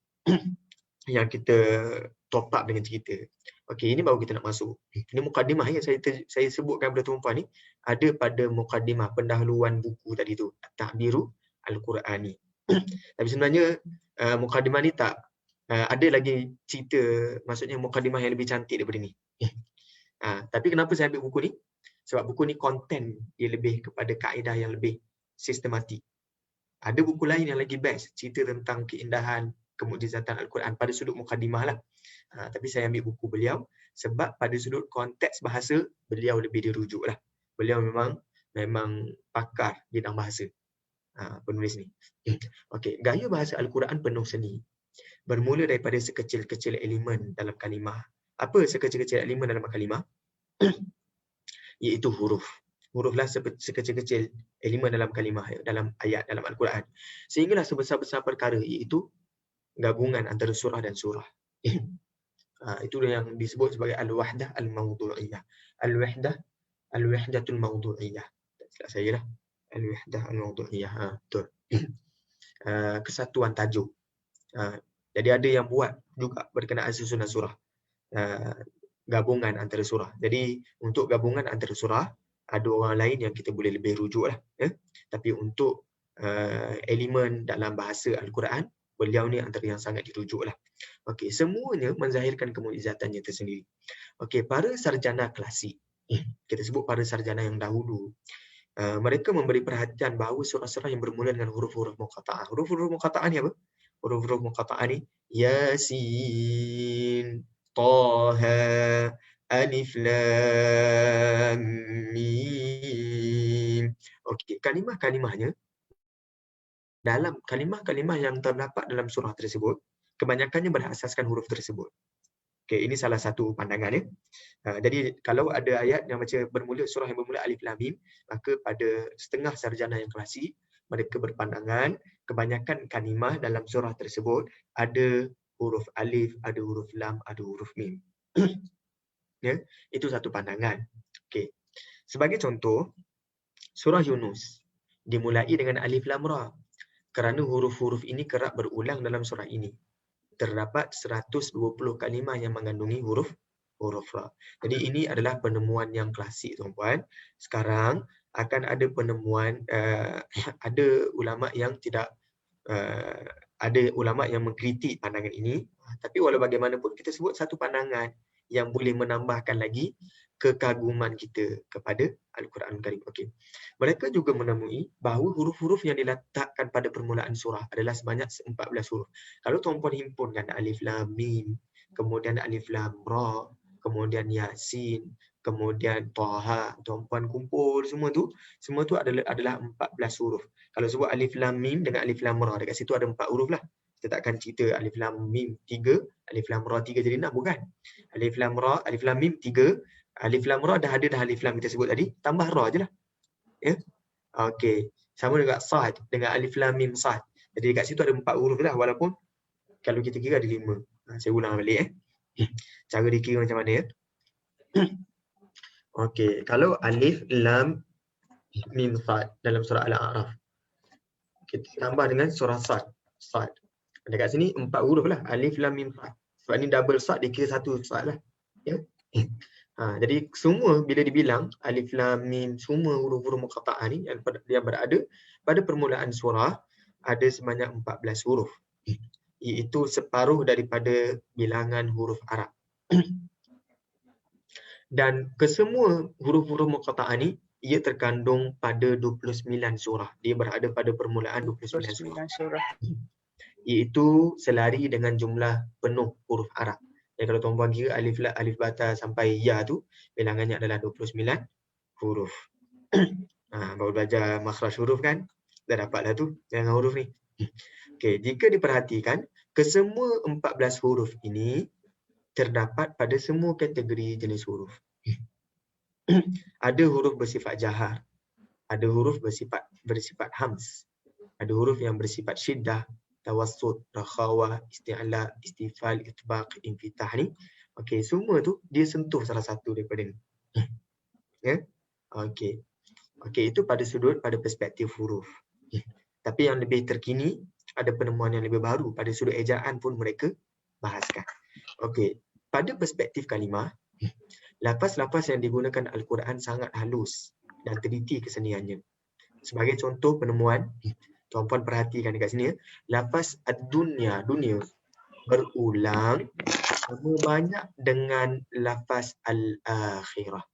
yang kita top up dengan cerita. Okey, ini baru kita nak masuk. Ini mukadimah yang saya sebutkan pada tuan-puan ni ada pada mukadimah pendahuluan buku tadi tu, At-Ta'biru Al-Qur'ani. Tapi sebenarnya mukadimah ni tak ada lagi cerita, maksudnya mukadimah yang lebih cantik daripada ni. Tapi kenapa saya ambil buku ni? Sebab buku ni konten dia lebih kepada kaedah yang lebih sistematik. Ada buku lain yang lagi best, cerita tentang keindahan, kemukjizatan Al-Quran pada sudut mukadimah lah. Tapi saya ambil buku beliau sebab pada sudut konteks bahasa, beliau lebih dirujuk lah. Beliau memang pakar bidang bahasa, penulis ni. Okey, gaya bahasa Al-Quran penuh seni. Bermula daripada sekecil-kecil elemen dalam kalimah. Apa sekecil-kecil elemen dalam kalimah? Iaitu huruf. Huruflah sekecil-kecil elemen dalam kalimah, dalam ayat, dalam Al-Quran. Sehinggalah sebesar-besar perkara, iaitu gabungan antara surah dan surah. Itu yang disebut sebagai al-wahdah al-mawdu'iyah. Al-wahdatul mawdu'iyah. Silap saya lah. Al-wahdah al-mawdu'iyah. Betul. Kesatuan tajuk. Jadi ada yang buat juga berkenaan susunan surah. Gabungan antara surah. Jadi untuk gabungan antara surah, ada orang lain yang kita boleh lebih rujuk lah. Tapi untuk elemen dalam bahasa Al-Quran, beliau ni antara yang sangat dirujuk lah. Okey, semuanya menzahirkan kemukjizatannya tersendiri. Okey, para sarjana klasik, kita sebut para sarjana yang dahulu, mereka memberi perhatian bahawa surah-surah yang bermula dengan huruf-huruf muqatta'ah. Huruf-huruf muqatta'ah ni apa? Huruf-huruf muqatta'ah ni Yasin, Taha, Alif Lam Mim. Okey, kalimah-kalimahnya, dalam kalimah-kalimah yang terdapat dalam surah tersebut, kebanyakannya berasaskan huruf tersebut. Okey, ini salah satu pandangan ya. Jadi kalau ada ayat yang bermula surah yang bermula Alif Lam Mim, maka pada setengah sarjana yang klasik, mereka berpandangan kebanyakan kalimah dalam surah tersebut ada huruf alif, ada huruf lam, ada huruf mim. Ya, itu satu pandangan. Okey. Sebagai contoh, surah Yunus dimulai dengan alif lam ra. Kerana huruf-huruf ini kerap berulang dalam surah ini. Terdapat 120 kalimah yang mengandungi huruf ra. Jadi ini adalah penemuan yang klasik, tuan-puan. Sekarang akan ada penemuan, ada ulama yang tidak, ada ulama yang mengkritik pandangan ini. Tapi walau bagaimanapun, kita sebut satu pandangan yang boleh menambahkan lagi kekaguman kita kepada Al-Quran Karim. Okey. Mereka juga menemui bahawa huruf-huruf yang diletakkan pada permulaan surah adalah sebanyak 14 huruf. Kalau tuan-puan himpunkan alif lam mim, kemudian alif lam ra, kemudian Yasin, kemudian Taha, tuan-puan kumpul semua tu adalah 14 huruf. Kalau sebut alif lam mim dengan alif lam ra, dekat situ ada 4 huruf lah. Kita takkan cerita alif lam mim 3, alif lam ra 3 jadi 6, bukan. Alif lam ra, alif lam mim 3, alif lam ra dah alif lam kita sebut tadi, tambah ra je lah. Ya. Okey. Sama dengan sad, dengan alif lam mim sad. Jadi dekat situ ada 4 huruf lah, walaupun kalau kita kira ada 5. Saya ulang balik cara dikira macam mana ya. Okey, kalau alif lam mim sad dalam surah Al-A'raf, kita tambah dengan surah sad. Dekat sini 4 huruf lah, alif lam mim sad. Sebab ni double sad, dikira satu sad lah. Ya. Jadi semua bila dibilang alif lam mim, semua huruf-huruf muqatta'ah ni yang berada pada permulaan surah ada sebanyak 14 huruf. Iaitu separuh daripada bilangan huruf Arab. Dan kesemua huruf-huruf muqatta'ah ni ia terkandung pada 29 surah. Dia berada pada permulaan 29 surah. Iaitu selari dengan jumlah penuh huruf Arab. Jadi kalau tuan-puan kira alif bata sampai ya tu, bilangannya adalah 29 huruf. Baru belajar makhraj huruf kan? Dah dapatlah tu bilangan huruf ni. Okey, jika diperhatikan, kesemua 14 huruf ini terdapat pada semua kategori jenis huruf. Ada huruf bersifat jahar, ada huruf bersifat hams, ada huruf yang bersifat syiddah, tawassut, rakhawah, isti'la, istifal, itbaq, infitah ni. Okey, semua tu dia sentuh salah satu daripada ni. Ya. Okey. Okey, itu pada perspektif huruf. Tapi yang lebih terkini, ada penemuan yang lebih baru pada sudut ejaan pun mereka bahaskan. Okey, pada perspektif kalimah, lafaz-lafaz yang digunakan Al-Quran sangat halus dan teliti keseniannya. Sebagai contoh penemuan, tuan-puan perhatikan dekat sini ya, lafaz ad-dunya, dunia berulang sama banyak dengan lafaz al-akhirah,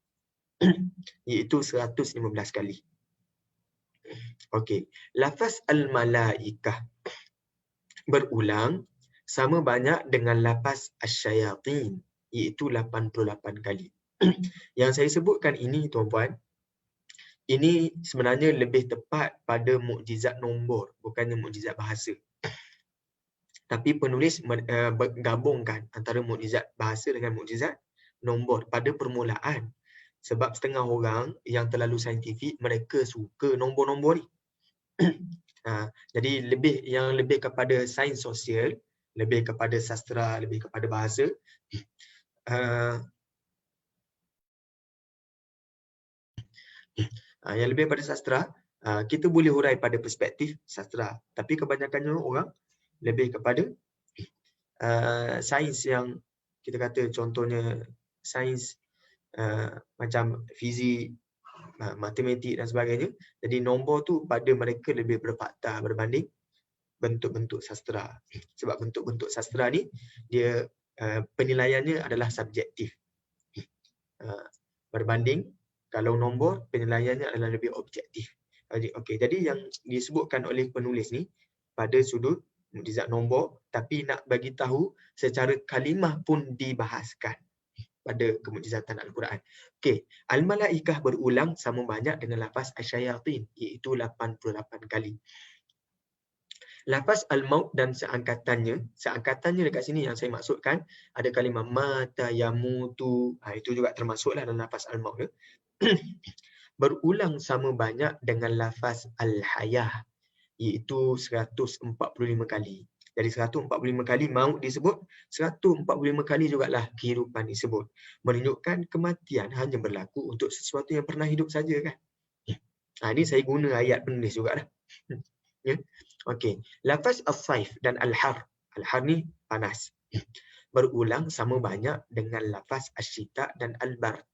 iaitu 115 kali. Okey, lafaz al-malaikah berulang sama banyak dengan lafaz asy-syayatin, iaitu 88 kali. Yang saya sebutkan ini tuan-puan, ini sebenarnya lebih tepat pada mukjizat nombor, bukannya mukjizat bahasa. Tapi penulis gabungkan antara mukjizat bahasa dengan mukjizat nombor pada permulaan. Sebab setengah orang yang terlalu saintifik, mereka suka nombor-nombor ni. Jadi lebih kepada sains sosial, lebih kepada sastra, lebih kepada bahasa. Yang lebih pada sastra, kita boleh hurai pada perspektif sastra. Tapi kebanyakannya orang lebih kepada sains yang kita kata contohnya sains macam fizik, matematik dan sebagainya. Jadi nombor tu pada mereka lebih berfakta berbanding bentuk-bentuk sastra. Sebab bentuk-bentuk sastra ni dia penilaiannya adalah subjektif. Berbanding kalau nombor penilaiannya adalah lebih objektif. Okey, jadi yang disebutkan oleh penulis ni pada sudut mukjizat nombor, tapi nak bagi tahu secara kalimah pun dibahaskan pada kemukjizatan Al-Quran. Okey, al-malaikah berulang sama banyak dengan lafaz asy-syayatin, iaitu 88 kali. Lafaz al-maut dan seangkatannya dekat sini yang saya maksudkan, ada kalimah mata yamutu, itu juga termasuklah dalam lafaz al-maut tu. Berulang sama banyak dengan lafaz al-hayah, iaitu 145 kali. Jadi 145 kali maut disebut, 145 kali jugalah kehidupan disebut. Menunjukkan kematian hanya berlaku untuk sesuatu yang pernah hidup saja kan. Ini saya guna ayat penulis jugalah. Ya. Okey, lafaz as-saif dan al-har. Al-har ni panas. Berulang sama banyak dengan lafaz asy-syita dan al-bard.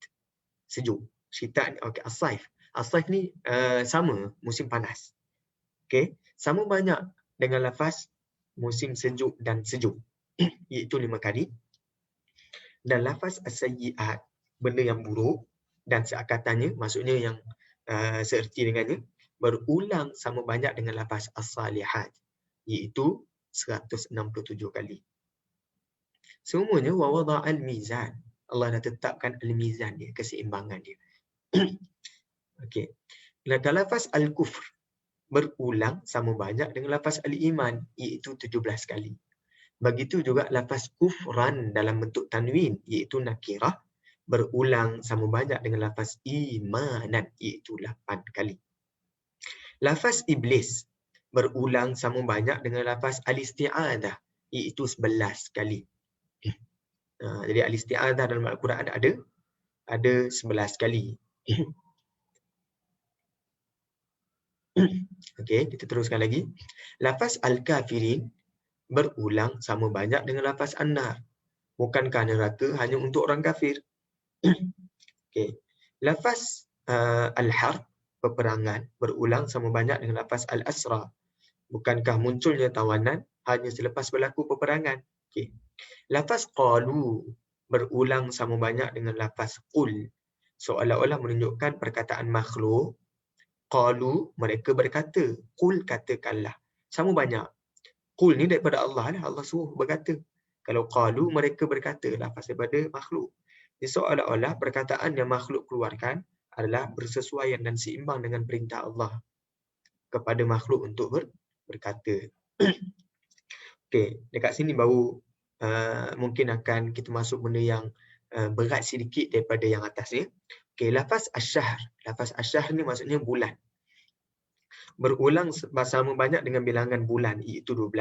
Sejuk. Syita ni okey, as-saif. As-saif ni sama musim panas. Okey, sama banyak dengan lafaz musim sejuk dan sejuk, iaitu 5 kali. Dan lafaz as-sayyi'at, benda yang buruk dan seangkatannya, maksudnya yang seerti dengannya, berulang sama banyak dengan lafaz as-salihat, iaitu 167 kali. Semuanya wa wada'al mizan. Allah dah tetapkan al-mizan dia, keseimbangan dia. Okey. Dan lafaz al-kufr berulang sama banyak dengan lafaz al-iman, iaitu 17 kali. Begitu juga lafaz kufran dalam bentuk tanwin, iaitu nakirah, berulang sama banyak dengan lafaz imanan, iaitu 8 kali. Lafaz iblis berulang sama banyak dengan lafaz al-isti'adah, iaitu 11 kali. Jadi al-isti'adah dalam Al-Quran ada 11 kali. Okey, kita teruskan lagi. Lafaz al-kafirin berulang sama banyak dengan lafaz an-nar. Bukankah neraka hanya untuk orang kafir? Okey. Lafaz al-harb, peperangan, berulang sama banyak dengan lafaz al-asra. Bukankah munculnya tawanan hanya selepas berlaku peperangan? Okey. Lafaz qalu berulang sama banyak dengan lafaz qul. Seolah-olah menunjukkan perkataan makhluk. Qalu, mereka berkata. Qul, katakanlah. Sama banyak. Qul ni daripada Allah lah. Allah suruh berkata. Kalau qalu, mereka berkata. Lafaz daripada makhluk. Jadi seolah-olah perkataan yang makhluk keluarkan adalah bersesuaian dan seimbang dengan perintah Allah kepada makhluk untuk berkata. Okey, dekat sini baru mungkin akan kita masuk benda yang berat sedikit daripada yang atas ni. Okey, lafaz asy-syahr. Lafaz asy-syahr ni maksudnya bulan. Berulang sama banyak dengan bilangan bulan, iaitu 12.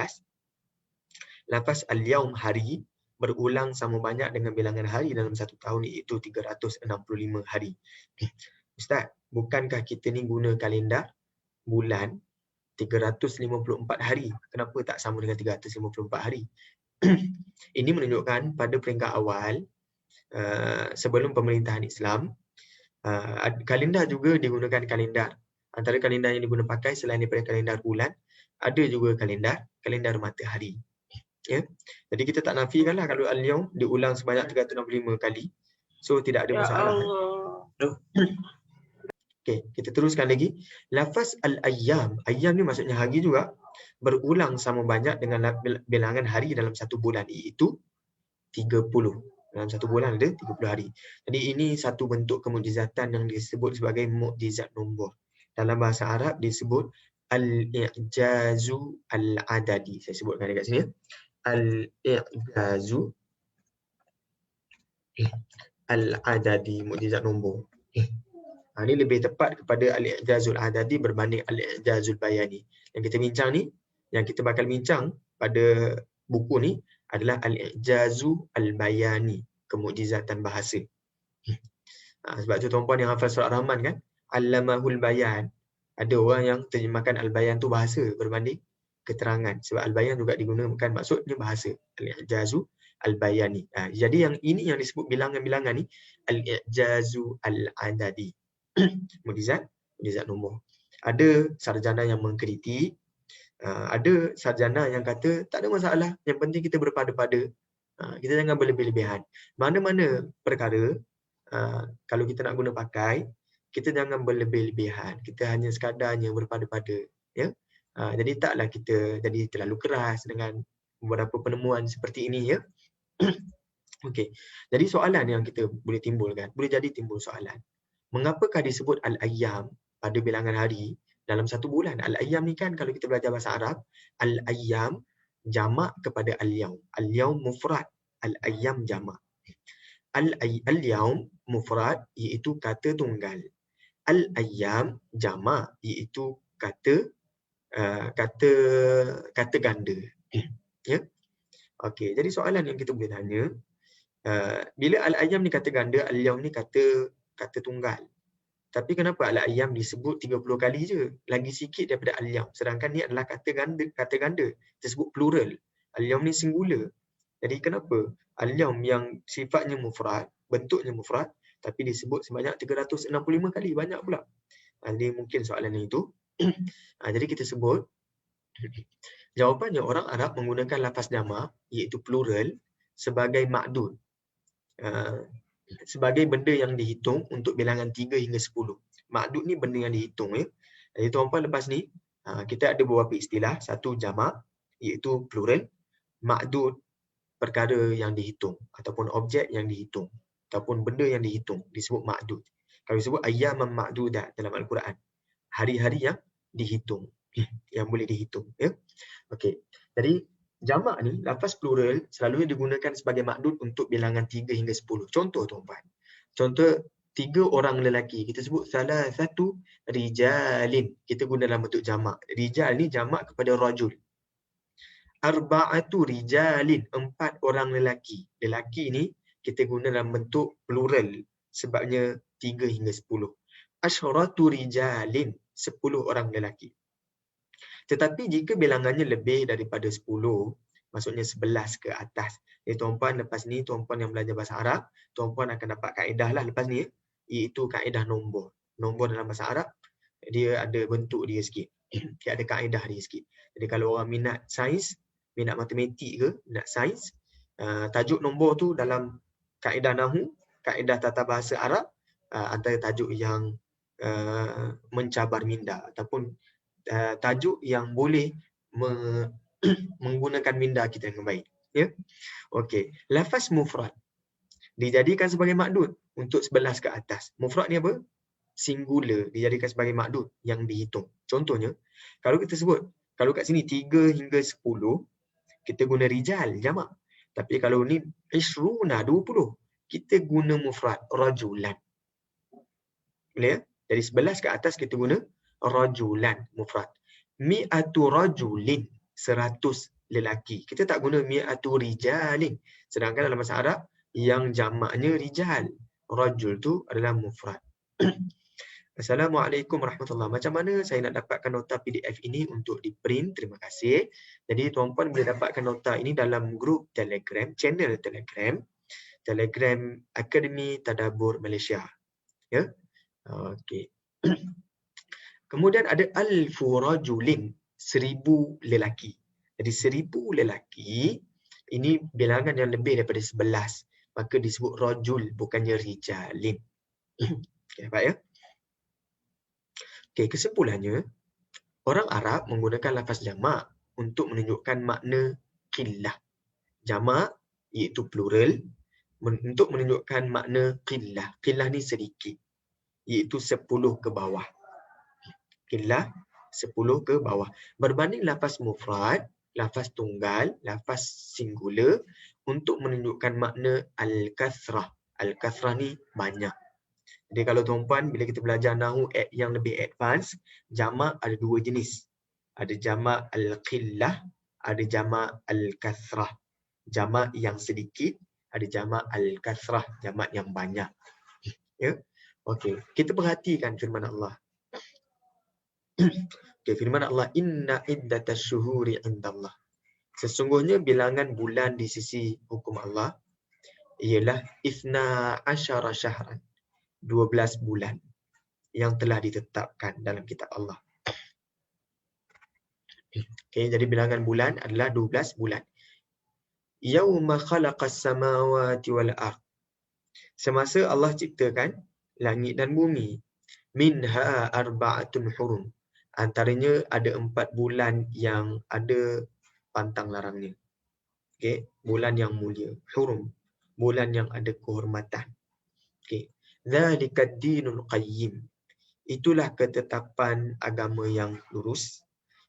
Lafaz al-yaum, hari, berulang sama banyak dengan bilangan hari dalam satu tahun, iaitu 365 hari. Ustaz, bukankah kita ni guna kalender bulan 354 hari? Kenapa tak sama dengan 354 hari? Ini menunjukkan pada peringkat awal sebelum pemerintahan Islam, kalender juga digunakan kalender. Antara kalender yang digunakan pakai selain daripada kalender bulan, ada juga kalender matahari. Ya. Jadi kita tak nafikanlah kalau al-yaum diulang sebanyak 365 kali. So tidak ada Ya masalah. Allah. Okey, kita teruskan lagi. Lafaz al-ayyam, ayyam ni maksudnya hari juga, berulang sama banyak dengan bilangan hari dalam satu bulan, iaitu 30. Dalam satu bulan ada 30 hari. Jadi ini satu bentuk kemukjizatan yang disebut sebagai mukjizat nombor. Dalam bahasa Arab disebut al-i'jazu al-adadi. Saya sebutkan dekat sini. Al-i'jazu al-adadi, mukjizat nombor. Ini lebih tepat kepada al-i'jazul adadi berbanding al-i'jazul bayani. Yang kita bincang ni, yang kita bakal bincang pada buku ni adalah al-i'jazu al-bayani, kemukjizatan bahasa. Sebab tu tuan-puan yang hafal surah Rahman kan, allamahul bayan. Ada orang yang terjemahkan al-bayan tu bahasa berbanding keterangan. Sebab al-bayan juga digunakan maksudnya bahasa. Al-i'jazu al-bayani. Jadi yang ini yang disebut bilangan-bilangan ni al-i'jazu al-adadi. Mukjizat nombor. Ada sarjana yang mengkritik, ada sarjana yang kata tak ada masalah, yang penting kita berpada-pada. Kita jangan berlebih-lebihan. Mana-mana perkara, kalau kita nak guna pakai, kita jangan berlebih-lebihan. Kita hanya sekadarnya berpada-pada. Ya? Jadi taklah kita jadi terlalu keras dengan beberapa penemuan seperti ini. Ya? Okey. Jadi soalan yang kita boleh timbulkan, boleh jadi timbul soalan. Mengapakah disebut al-ayyam pada bilangan hari dalam satu bulan? Al-ayyam ni kan kalau kita belajar bahasa Arab, al-ayyam jamak kepada al-yaum. Al-yaum mufrad, al-ayyam jamak. Al-yaum mufrad iaitu kata tunggal. Al-ayyam jamak iaitu kata ganda. Ya. Okey, jadi soalan yang kita boleh tanya, bila al-ayyam ni kata ganda, al-yaum ni kata tunggal. Tapi kenapa al-ayyam disebut 30 kali je? Lagi sikit daripada al-yaum. Sedangkan ni adalah kata ganda. Disebut plural. Al-yaum ni singular. Jadi kenapa al-yaum yang sifatnya mufrad, bentuknya mufrad, tapi disebut sebanyak 365 kali? Banyak pula. Jadi mungkin soalan itu. Jadi kita sebut, jawapannya orang Arab menggunakan lafaz jamak, iaitu plural, sebagai ma'dud. Sebagai benda yang dihitung untuk bilangan 3 hingga 10. Ma'dud ni benda yang dihitung. Ya. Jadi tuan-puan lepas ni, kita ada beberapa istilah. Satu jamak, iaitu plural. Ma'dud, perkara yang dihitung. Ataupun objek yang dihitung. Ataupun benda yang dihitung. Disebut ma'dud. Kalau disebut ayyaman ma'dudat dalam Al-Quran. Hari-hari yang dihitung. Yang boleh dihitung. Ya. Okey. Jadi, jamak ni, lafaz plural selalunya digunakan sebagai ma'dud untuk bilangan 3 hingga 10. Contoh tuan-puan. Contoh 3 orang lelaki. Kita sebut salah satu rijalin. Kita guna dalam bentuk jamak. Rijal ni jamak kepada rajul. Arba'atu rijalin. 4 orang lelaki. Lelaki ni kita guna dalam bentuk plural. Sebabnya 3 hingga 10. Asyratu rijalin. 10 orang lelaki. Tetapi jika bilangannya lebih daripada 10, maksudnya 11 ke atas. Jadi tuan-puan lepas ni, tuan-puan yang belajar bahasa Arab, tuan-puan akan dapat kaedah lah lepas ni, iaitu kaedah nombor. Nombor dalam bahasa Arab, dia ada bentuk dia sikit. Dia ada kaedah dia sikit. Jadi kalau orang minat sains, minat matematik ke, minat sains, tajuk nombor tu dalam kaedah nahu, kaedah tata bahasa Arab, antara tajuk yang mencabar minda ataupun tajuk yang boleh menggunakan minda kita dengan baik. Ya? Okey. Lafaz mufrad dijadikan sebagai ma'dud untuk 11 ke atas. Mufrad ni apa? Singular, dijadikan sebagai ma'dud yang dihitung. Contohnya, kalau kita sebut, kalau kat sini 3 hingga 10, kita guna rijal, jamak. Tapi kalau ni ishruna, 20, kita guna mufrad, rajulan. Boleh ya? Dari 11 ke atas kita guna rajulan, mufrad. Mi'atu rajulin, 100 lelaki. Kita tak guna mi'atu rijalin. Sedangkan dalam bahasa Arab, yang jamaknya rijal. Rajul tu adalah mufrad. Assalamualaikum warahmatullahi. Macam mana saya nak dapatkan nota PDF ini untuk di-print? Terima kasih. Jadi tuan-puan boleh dapatkan nota ini dalam grup Telegram, channel Telegram Akademi Tadabbur Malaysia. Ya. Okey. Kemudian ada alfu rajulin, 1000 lelaki. Jadi 1000 lelaki ini bilangan yang lebih daripada 11. Maka disebut rajul, bukannya rijalin. Okey, baik ya. Okey, kesimpulannya, orang Arab menggunakan lafaz jamak untuk menunjukkan makna qillah. Jamak iaitu plural untuk menunjukkan makna qillah. Qillah ni sedikit, iaitu 10 ke bawah. Qillah 10 ke bawah. Berbanding lafaz mufrad, lafaz tunggal, lafaz singular untuk menunjukkan makna al-kathrah. Al-kathrah ni banyak. Jadi kalau tuan-puan, bila kita belajar nahu yang lebih advance, jamak ada dua jenis. Ada jamak al-qillah, ada jamak al-kathrah. Jamak yang sedikit, ada jamak al-kathrah, jamak yang banyak. Ya. Okey, kita perhatikan firman Allah. Okey, firman Allah, inna iddatash syuhuri indallah. Sesungguhnya bilangan bulan di sisi hukum Allah ialah 12 syahran. 12 bulan yang telah ditetapkan dalam kitab Allah. Okay, jadi bilangan bulan adalah 12 bulan. Yauma khalaqas samawati wal ard. Semasa Allah ciptakan langit dan bumi. Minha arba'atun hurum. Antaranya ada 4 bulan yang ada pantang larangnya. Okay, bulan yang mulia. Hurum. Bulan yang ada kehormatan. Okay. Dzalikad dinul qayyim. Itulah ketetapan agama yang lurus.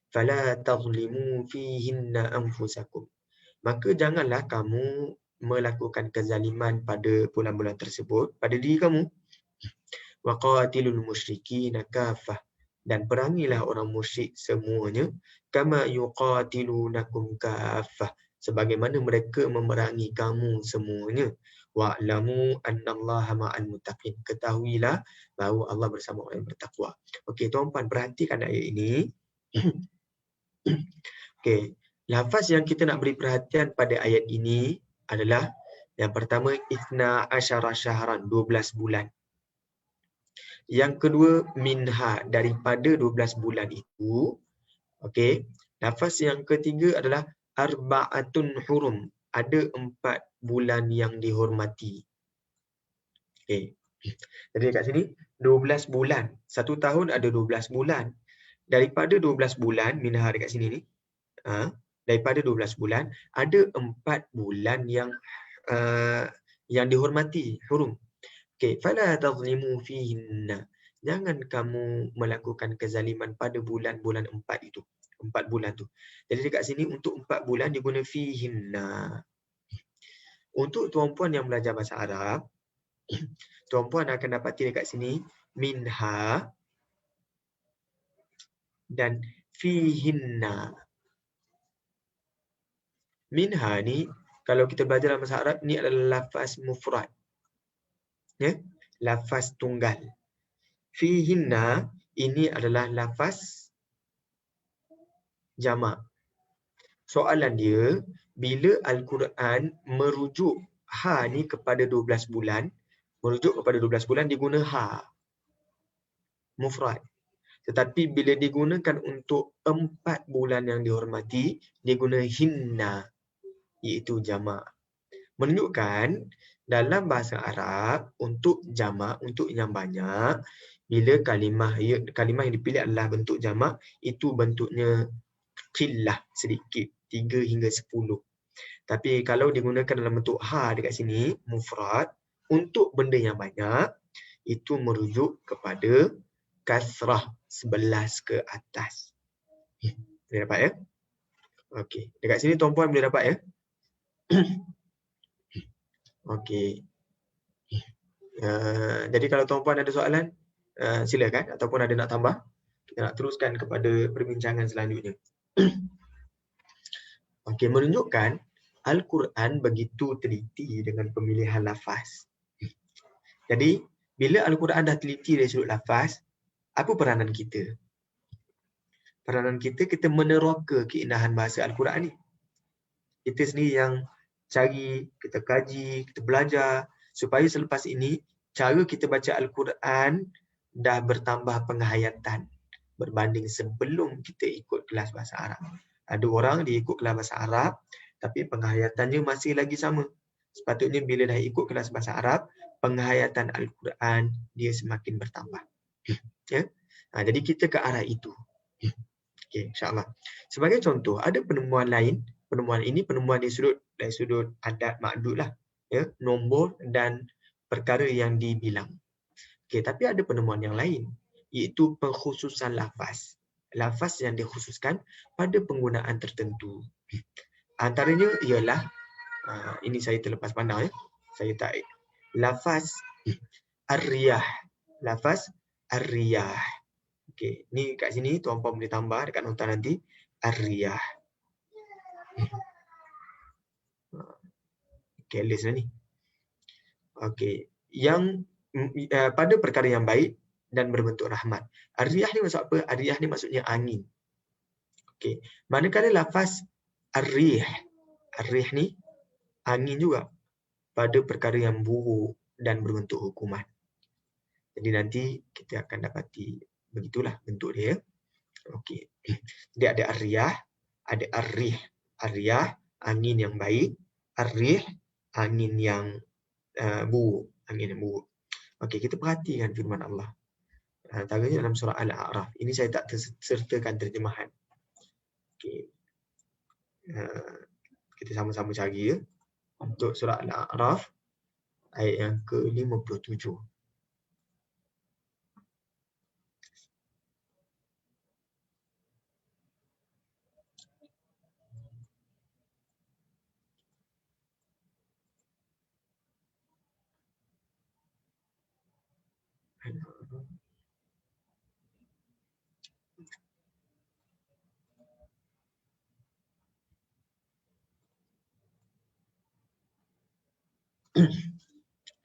Fala tazlimu fihinna anfusakum. Maka janganlah kamu melakukan kezaliman pada bulan-bulan tersebut pada diri kamu. Wa qatilul musyrikina kaffah. Dan perangilah orang musyrik semuanya kama yuqatilunakum kaffah. Sebagaimana mereka memerangi kamu semuanya. Wa'lamu annallaha ma'al muttaqin. Ketahuilah bahawa Allah bersama orang yang bertakwa. Okey, tuan-puan perhatikan ayat ini. Okey, lafaz yang kita nak beri perhatian pada ayat ini adalah yang pertama 12 syahran, 12 bulan. Yang kedua minha, daripada 12 bulan itu. Okey, lafaz yang ketiga adalah arba'atun hurum, ada 4 bulan yang dihormati. Okey. Jadi kat sini 12 bulan. Satu tahun ada 12 bulan. Daripada 12 bulan, minha dekat sini ni. Daripada 12 bulan, ada 4 bulan yang dihormati, hurum. Okey, fala tazlimu fihinna. Jangan kamu melakukan kezaliman pada bulan-bulan 4 itu. 4 bulan tu. Jadi dekat sini untuk 4 bulan diguna fihinna. Untuk tuan-puan yang belajar bahasa Arab, tuan-puan akan dapati dekat sini minha dan fihinna. Minha ni kalau kita belajar dalam bahasa Arab ni adalah lafaz mufrad. Ya, lafaz tunggal. Fihinna ini adalah lafaz jamak. Soalan dia, bila Al-Quran merujuk ha ni kepada 12 bulan, merujuk kepada 12 bulan diguna ha, mufrad. Tetapi bila digunakan untuk 4 bulan yang dihormati, diguna hinna, iaitu jamak. Menunjukkan dalam bahasa Arab untuk jamak, untuk yang banyak, bila kalimah yang dipilih adalah bentuk jamak, itu bentuknya qillah, sedikit, 3 hingga 10. Tapi kalau digunakan dalam bentuk ha dekat sini, mufrad, untuk benda yang banyak, itu merujuk kepada kasrah, 11 ke atas. Boleh dapat ya? Okey, dekat sini tuan-puan boleh dapat ya? Okey. Jadi kalau tuan-puan ada soalan, silakan, ataupun ada nak tambah, kita nak teruskan kepada perbincangan selanjutnya. Okey, menunjukkan Al-Quran begitu teliti dengan pemilihan lafaz. Jadi, bila Al-Quran dah teliti dari sudut lafaz, Apa peranan kita? Peranan kita meneroka keindahan bahasa Al-Quran ni. Kita sendiri yang cari, kita kaji, kita belajar supaya selepas ini cara kita baca Al-Quran dah bertambah penghayatan berbanding sebelum kita ikut kelas bahasa Arab. Ada orang dia ikut kelas bahasa Arab tapi penghayatannya masih lagi sama. Sepatutnya bila dah ikut kelas bahasa Arab, penghayatan Al-Quran dia semakin bertambah. Ya? Jadi kita ke arah itu. Okay, insyaAllah. Sebagai contoh, ada penemuan lain. Penemuan ini penemuan dari sudut adat makdud lah. Ya, nombor dan perkara yang dibilang. Okay, tapi ada penemuan yang lain, iaitu pengkhususan lafaz. Lafaz yang dikhususkan pada penggunaan tertentu. Antaranya ialah, ini saya terlepas pandang, ya. Saya tak. Lafaz ar-riyah. Lafaz ar-riyah. Okey, ni kat sini tuan-puan boleh tambah dekat nota nanti ar-riyah. Careless lah ni. Okey, yang pada perkara yang baik dan berbentuk rahmat. Ar-riyah ni maksud apa? Ar-riyah ni maksudnya angin. Okey, manakala lafaz ar-rih, ar-rih ni angin juga pada perkara yang buruk dan berbentuk hukuman. Jadi nanti kita akan dapati begitulah bentuk dia. Okey. Dia ada ar-riyah, ada ar-rih. Ar-riyah angin yang baik, ar-rih angin yang buruk, angin yang buruk. Okey, kita perhatikan firman Allah. Antaranya dalam surah Al-A'raf. Ini saya tak sertakan terjemahan. Okey. Kita sama-sama cari, ya. Untuk surah Al-A'raf ayat yang ke-57.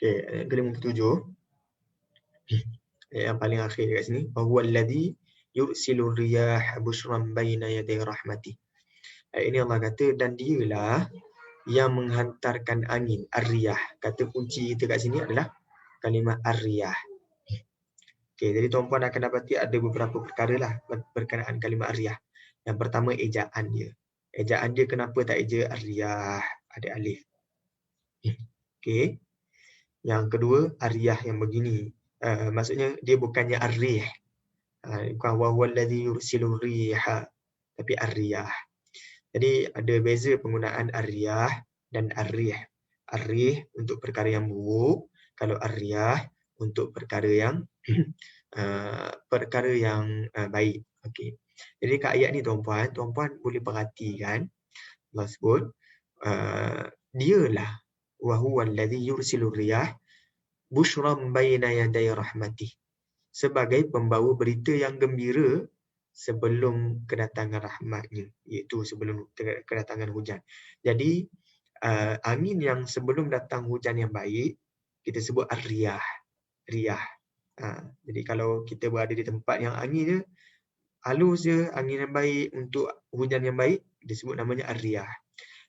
Okey, ayat ke-57. Yang paling akhir dekat sini, wa huwa alladhi yursilur riyah bushran baina yaday rahmati. Ini Allah kata, dan dialah yang menghantarkan angin, ar-riyah. Kata kunci kita kat sini adalah kalimah ar-riyah. Okey, jadi tuan-puan akan dapati ada beberapa perkara lah berkenaan kalimah ar-riyah. Yang pertama, ejaan dia. Ejaan dia kenapa tak eja ar-riyah? Ada alif. Okey. Yang kedua, ar-riyah yang begini. Maksudnya dia bukannya ar-rih. Bukan wa huwa alladhi yursilur riha, tapi ar-riyah. Jadi ada beza penggunaan ar-riyah dan ar-rih. Ar-rih untuk perkara yang buruk, kalau ar-riyah untuk perkara yang baik. Okey. Jadi kat ayat ni tuan-puan boleh perhatikan Allah sebut dialah wa huwa alladhi yursilur riyah bushran baina yaday rahmatih, sebagai pembawa berita yang gembira sebelum kedatangan rahmatnya, iaitu sebelum kedatangan hujan. Jadi angin yang sebelum datang hujan yang baik kita sebut ar-riyah, riyah. Jadi kalau kita berada di tempat yang anginnya halus je, angin yang baik untuk hujan yang baik, disebut namanya ar-riyah.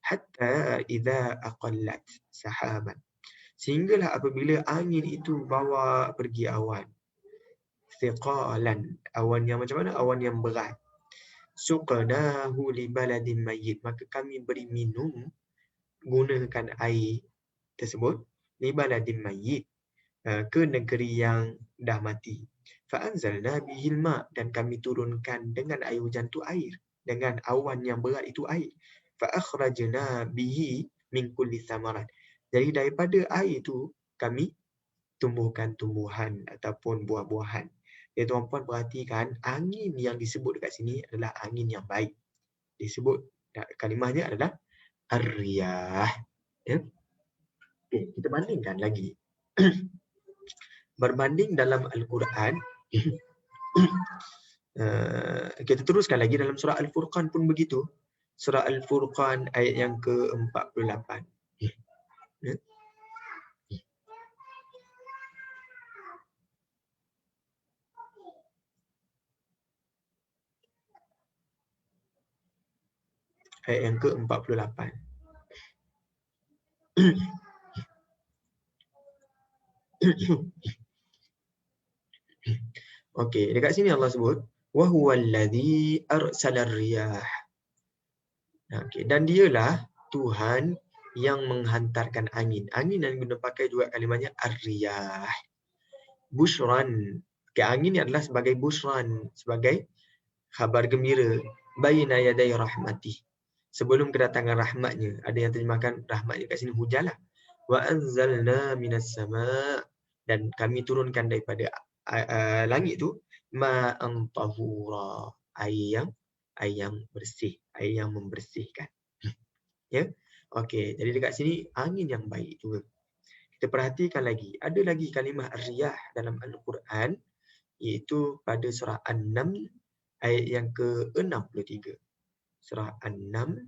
Hatta idza aqallat sahaban, sehinggalah apabila angin itu bawa pergi awan, thiqalan, awan yang macam mana? Awan yang berat. Suqnahu li baladin mayyit, maka kami beri minum gunakan air tersebut li baladin mayyit, ke negeri yang dah mati. Fa anzalna bihil ma, dan kami turunkan dengan air hujan tu air, dengan awan yang berat itu air. Fa akhrajna bihi min kulli thamarat, jadi daripada air itu kami tumbuhkan tumbuhan ataupun buah-buahan. Ya, tuan-puan perhatikan, angin yang disebut dekat sini adalah angin yang baik. Disebut kalimahnya adalah ar-riyah. Ya. Okay, kita bandingkan lagi. Berbanding dalam Al-Quran, kita teruskan lagi dalam surah Al-Furqan pun begitu. Surah Al-Furqan ayat yang ke-48. Ya. Ayat yang ke-48. Okey, dekat sini Allah sebut wa huwallazi arsalar riyah. Okey, dan dialah Tuhan yang menghantarkan angin. Angin yang guna pakai juga kalimahnya ar-riyah. Bushran. Okay, angin ni adalah sebagai bushran, sebagai khabar gembira baina yaday rahmati. Sebelum kedatangan rahmatnya. Ada yang terjemahkan rahmatnya kat sini hujan lah. Wa anzalna minas sama', dan kami turunkan daripada langit tu ma'an tahura, air yang bersih, air yang membersihkan. Ya. Okey, jadi dekat sini angin yang baik juga. Kita perhatikan lagi, ada lagi kalimah ar-riyah dalam Al-Quran, iaitu pada surah An-Naml ayat yang ke-63. Surah An-Naml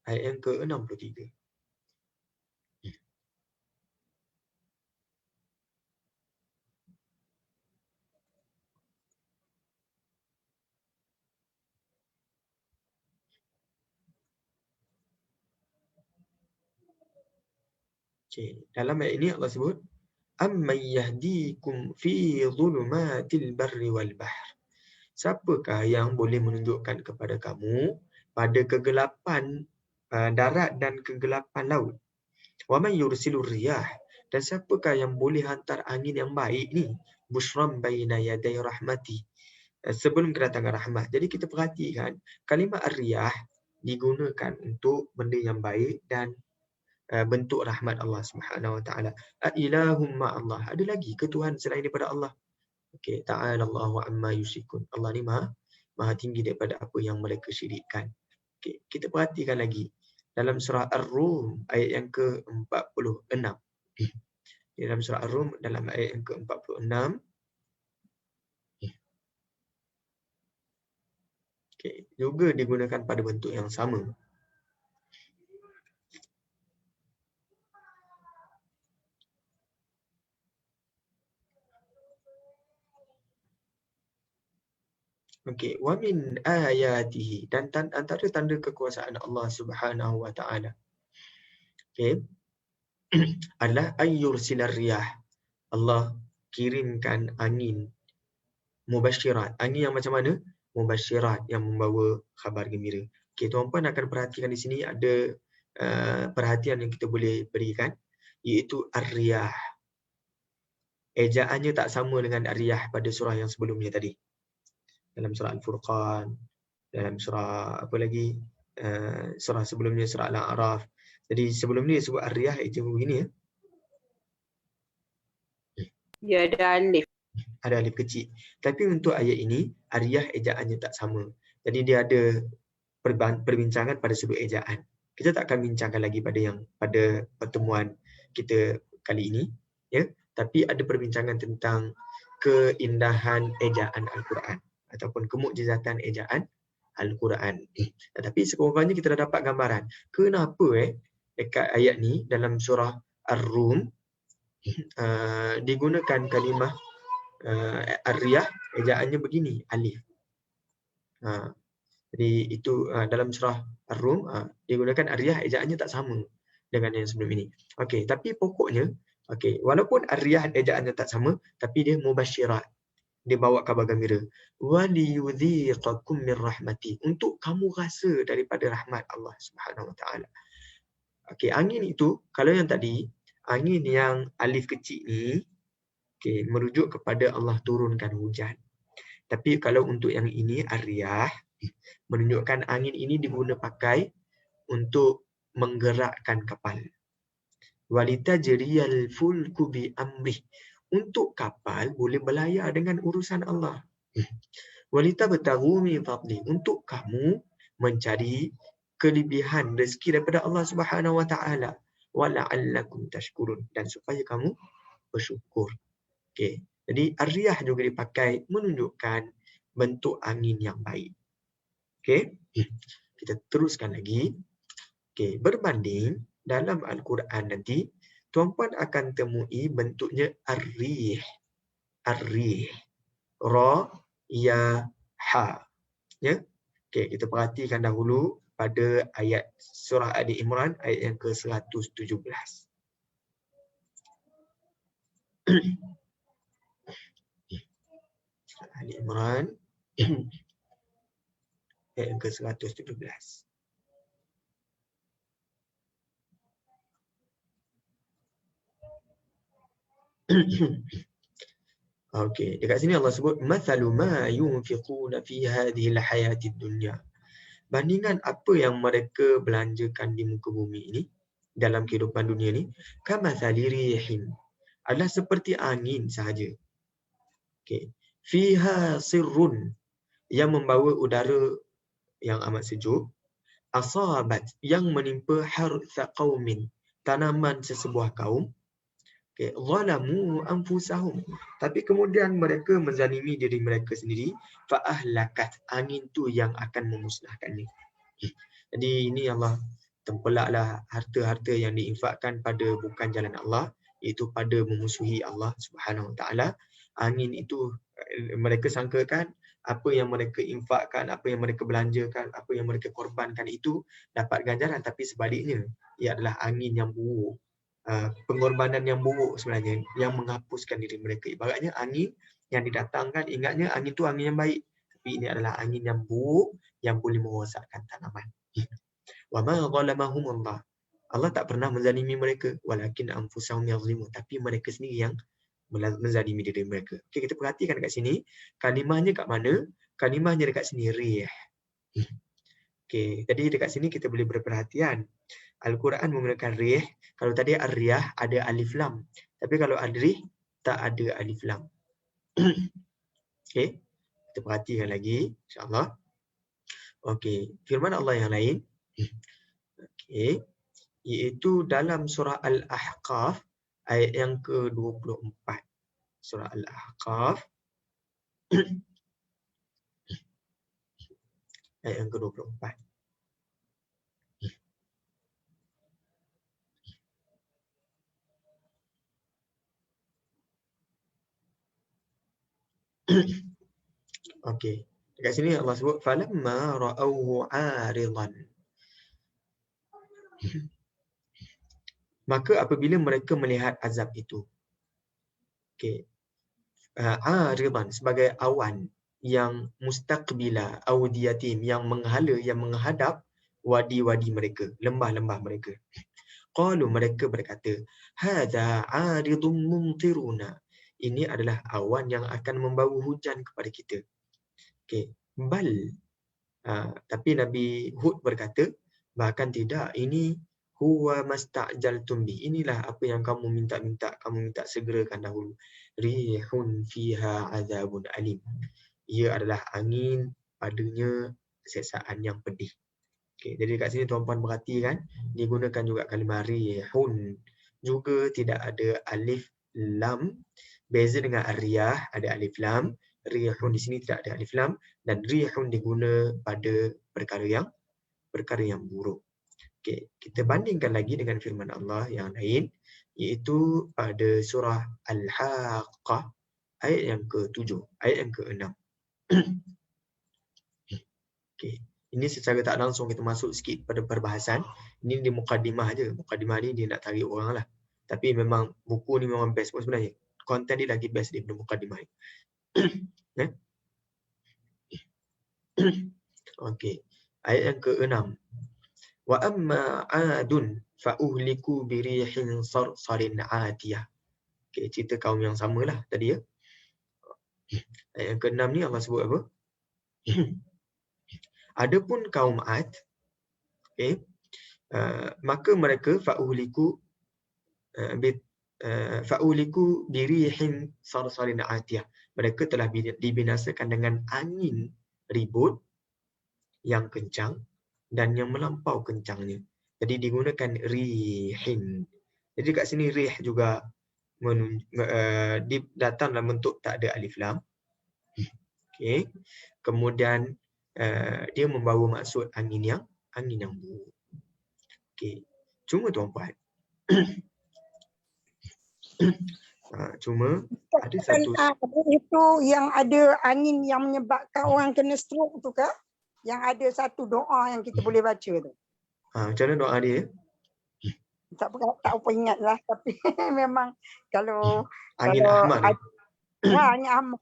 ayat yang ke-63. Okay. Dalam ayat ini Allah sebut amman yahdikum fi dhulumatil barri wal bahr. Siapakah yang boleh menunjukkan kepada kamu pada kegelapan darat dan kegelapan laut? Wa man yursilur riyah, dan siapakah yang boleh hantar angin yang baik ni? Bushran baina yaday rahmati, sebelum kedatangan rahmat. Jadi kita perhatikan kalimah ar-riyah digunakan untuk benda yang baik dan bentuk rahmat Allah Subhanahu Wa Taala. Ilahum ma Allah. Ada lagi ke Tuhan selain daripada Allah? Okey, ta'ala Allahu amma yusyrikun. Allah ni maha tinggi daripada apa yang mereka syirikkan. Okey, kita perhatikan lagi dalam surah Ar-Rum ayat yang ke-46. Dalam surah Ar-Rum dalam ayat yang ke-46. Okey, juga digunakan pada bentuk yang sama. Okey, wa min ayatihi, dan antara tanda kekuasaan Allah Subhanahu Wa Taala. Okey, adalah ayyursilar riyah. Allah kirimkan angin mubasyirat. Angin yang macam mana? Mubasyirat, yang membawa khabar gembira. Okey, tuan-puan akan perhatikan di sini ada perhatian yang kita boleh berikan, iaitu ar-riyah. Ejaannya tak sama dengan ar-riyah pada surah yang sebelumnya tadi. Dalam surah Al-Furqan, dalam surah apa lagi? Surah sebelumnya surah Al-A'raf. Jadi sebelum ni disebut ar-riyah itu begini ya. Dia ada alif. Ada alif kecil. Tapi untuk ayat ini ar-riyah ejaannya tak sama. Jadi dia ada perbincangan pada sudut ejaan. Kita tak akan bincangkan lagi pada pertemuan kita kali ini, ya. Tapi ada perbincangan tentang keindahan ejaan Al-Quran ataupun kemukjizatan ejaan Al-Quran. Tetapi sekurang-kurangnya kita dah dapat gambaran kenapa dekat ayat ni dalam surah Ar-Rum digunakan kalimah ar-riyah, ejaannya begini, alif. Jadi itu dalam surah Ar-Rum digunakan ar-riyah, ejaannya tak sama dengan yang sebelum ini. Okey, tapi pokoknya walaupun ar-riyah ejaannya tak sama, tapi dia mubasyirat. Dia bawa kabar gembira. Wa liyudhiqakum min rahmati, untuk kamu rasa daripada rahmat Allah Subhanahu Wa Taala. Okey, angin itu kalau yang tadi angin yang alif kecil ni merujuk kepada Allah turunkan hujan. Tapi kalau untuk yang ini ar-riyah menunjukkan angin ini diguna pakai untuk menggerakkan kapal. Walitajriyal fulku bi amrih, untuk kapal boleh berlayar dengan urusan Allah. Walitabtaghu min fadli, untuk kamu mencari kelebihan rezeki daripada Allah Subhanahu Wa Taala. Wala'allakum tashkurun, dan supaya kamu bersyukur. Okey. Jadi ar-riyah juga dipakai menunjukkan bentuk angin yang baik. Okey. Kita teruskan lagi. Okey, berbanding dalam Al-Quran nanti tuan-puan akan temui bentuknya ar-rih. Ar-rih. Ra ya ha. Ya. Okey, kita perhatikan dahulu pada ayat surah Ali Imran ayat yang ke-117. Surah Ali Imran ayat yang ke-117. Okey, dekat sini Allah sebut mathalu ma yunfiquna fi hadhihi al-hayatid dunya. Bandingan apa yang mereka belanjakan di muka bumi ini dalam kehidupan dunia ni, kamathali rihin, adalah seperti angin sahaja. Okey. Fiha sirrun, yang membawa udara yang amat sejuk, asabat, yang menimpa hartha qaumin, tanaman sesebuah kaum, okay, zalamu anfusahum, tapi kemudian mereka menzalimi diri mereka sendiri, fa ahlakat, angin tu yang akan memusnahkannya. Jadi ini Allah tempelaklah harta-harta yang diinfakkan pada bukan jalan Allah, iaitu pada memusuhi Allah Subhanahu Wa Taala. Angin itu mereka sangkakan apa yang mereka infakkan, apa yang mereka belanjakan, apa yang mereka korbankan itu dapat ganjaran, tapi sebaliknya ia adalah angin yang buruk. Pengorbanan yang buruk sebenarnya yang menghapuskan diri mereka. Ibaratnya angin yang didatangkan, ingatnya angin itu angin yang baik, tapi ini adalah angin yang buruk yang boleh merosakkan tanaman. Wa ma zalamahum Allah. Allah tak pernah menzalimi mereka, walakin anfusahum yazlimun, tapi mereka sendiri yang menzalimi diri mereka. Okey, kita perhatikan dekat sini, kalimahnya kat mana? Kalimahnya dekat sini rih. Okey, tadi dekat sini kita boleh berperhatian. Al-Quran menggunakan rih. Kalau tadi ar-riyah ada alif lam. Tapi kalau al-rih tak ada alif lam. Okey, kita perhatikan lagi insya-Allah. Okey, firman Allah yang lain. Okey, iaitu dalam surah Al-Ahqaf ayat yang ke-24. Surah Al-Ahqaf ayat yang ke-24. Okey, dekat sini Allah sebut falamma ra'awhu 'aridan. Maka apabila mereka melihat azab itu. Okey. 'Aridan sebagai awan yang mustaqbila awdiyatim, yang menghala, yang menghadap wadi-wadi mereka, lembah-lembah mereka. Qalu, mereka berkata, hadza 'aridun mumtiruna. Ini adalah awan yang akan membawa hujan kepada kita. Okey, bal. Tapi Nabi Hud berkata, bahkan tidak, ini huwa masta'jaltum bi. Inilah apa yang kamu minta-minta, kamu minta segerakan dahulu. Rihun fiha azabun alim. Ia adalah angin, padanya siksaan yang pedih. Okey, jadi kat sini tuan-puan perhatikan, digunakan juga kalimah rihun. Juga tidak ada alif lam. Beza dengan ar-riyah ada alif lam. Rihun di sini tidak ada alif lam, dan rihun diguna pada perkara yang buruk. Okey, kita bandingkan lagi dengan firman Allah yang lain, iaitu pada surah Al-Haqqah ayat yang ke-7, ayat yang ke-6. Okey, ini secara tak langsung kita masuk sikit pada perbahasan. Ini di mukadimah aja. Mukadimah ni dia nak tarik orang lah. Tapi memang buku ni memang best pun sebenarnya. Konten dia lagi best daripada mukadimah ni. Okey, ayat yang ke-6. Wa amma 'adun fa uhliku bi rihin sarsarin 'atiyah. Okey, cerita kaum yang samalah tadi ya. Ayat yang ke-6 ni Allah sebut apa? Adapun kaum 'Ad, okey, maka mereka fa uhliku bi rihin sarsarin 'atiyah. Mereka telah dibinasakan dengan angin ribut yang kencang dan yang melampau kencangnya. Jadi digunakan rihin. Jadi kat sini rih juga datang dalam bentuk tak ada alif lam. Okey. Kemudian dia membawa maksud angin yang buruk. Okey. Cuma tuan-puan. Cuma ada satu itu yang ada angin yang menyebabkan orang kena stroke tu kah? yang ada satu doa yang kita boleh baca tu. Macam mana doa dia? Tak apa ingat lah, tapi memang kalau Angin Ahmad ni. angin Ahmad.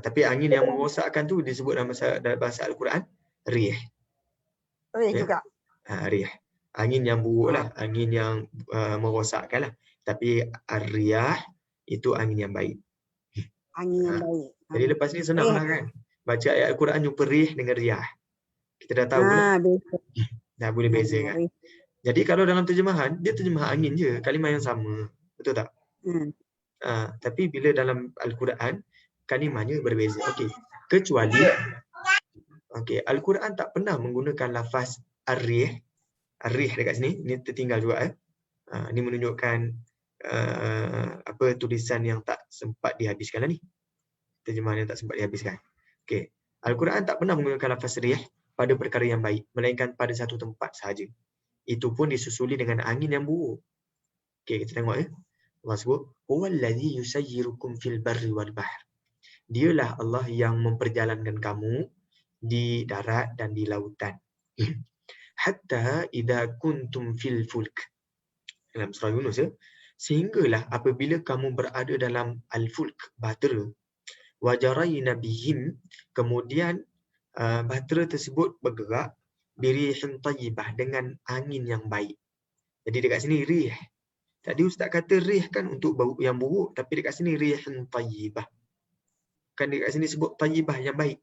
Tapi angin yang merosakkan tu disebut dalam bahasa Al-Quran rih. Juga. Rih. Angin yang buruk lah, angin yang merosakkan lah. Tapi ar-riyah itu angin yang baik. Angin yang baik. Jadi lepas ni senang lah kan. Baca ayat Al-Quran jumpa rih dengan riyah. Kita dah tahu lah. Dah boleh beza kan. Jadi kalau dalam terjemahan, dia terjemah angin je, kalimah yang sama. Betul tak? Tapi bila dalam Al-Quran, kalimahnya berbeza. Okey. Kecuali Al-Quran tak pernah menggunakan lafaz ar-rih. Ar-rih dekat sini, ini tertinggal juga. Ini menunjukkan tulisan yang tak sempat dihabiskan lah ni. Terjemahan yang tak sempat dihabiskan. Okey. Al-Quran tak pernah menggunakan lafaz rih pada perkara yang baik, melainkan pada satu tempat sahaja. Itu pun disusuli dengan angin yang buruk. Okey, kita tengok ya. Allah sebut, "Huwallazi yusayyirukum fil barri wal bahr." Dialah Allah yang memperjalankan kamu di darat dan di lautan. Hatta idza kuntum fil fulk. Dalam surah Yunus ya. Sehinggalah apabila kamu berada dalam al-fulk, bahtera, wajarayna bihim, kemudian bahtera tersebut bergerak birihin tayyibah, dengan angin yang baik. Jadi dekat sini rih. Tadi Ustaz kata rih kan untuk bau yang buruk, tapi dekat sini rihin tayyibah. Kan dekat sini sebut tayyibah yang baik.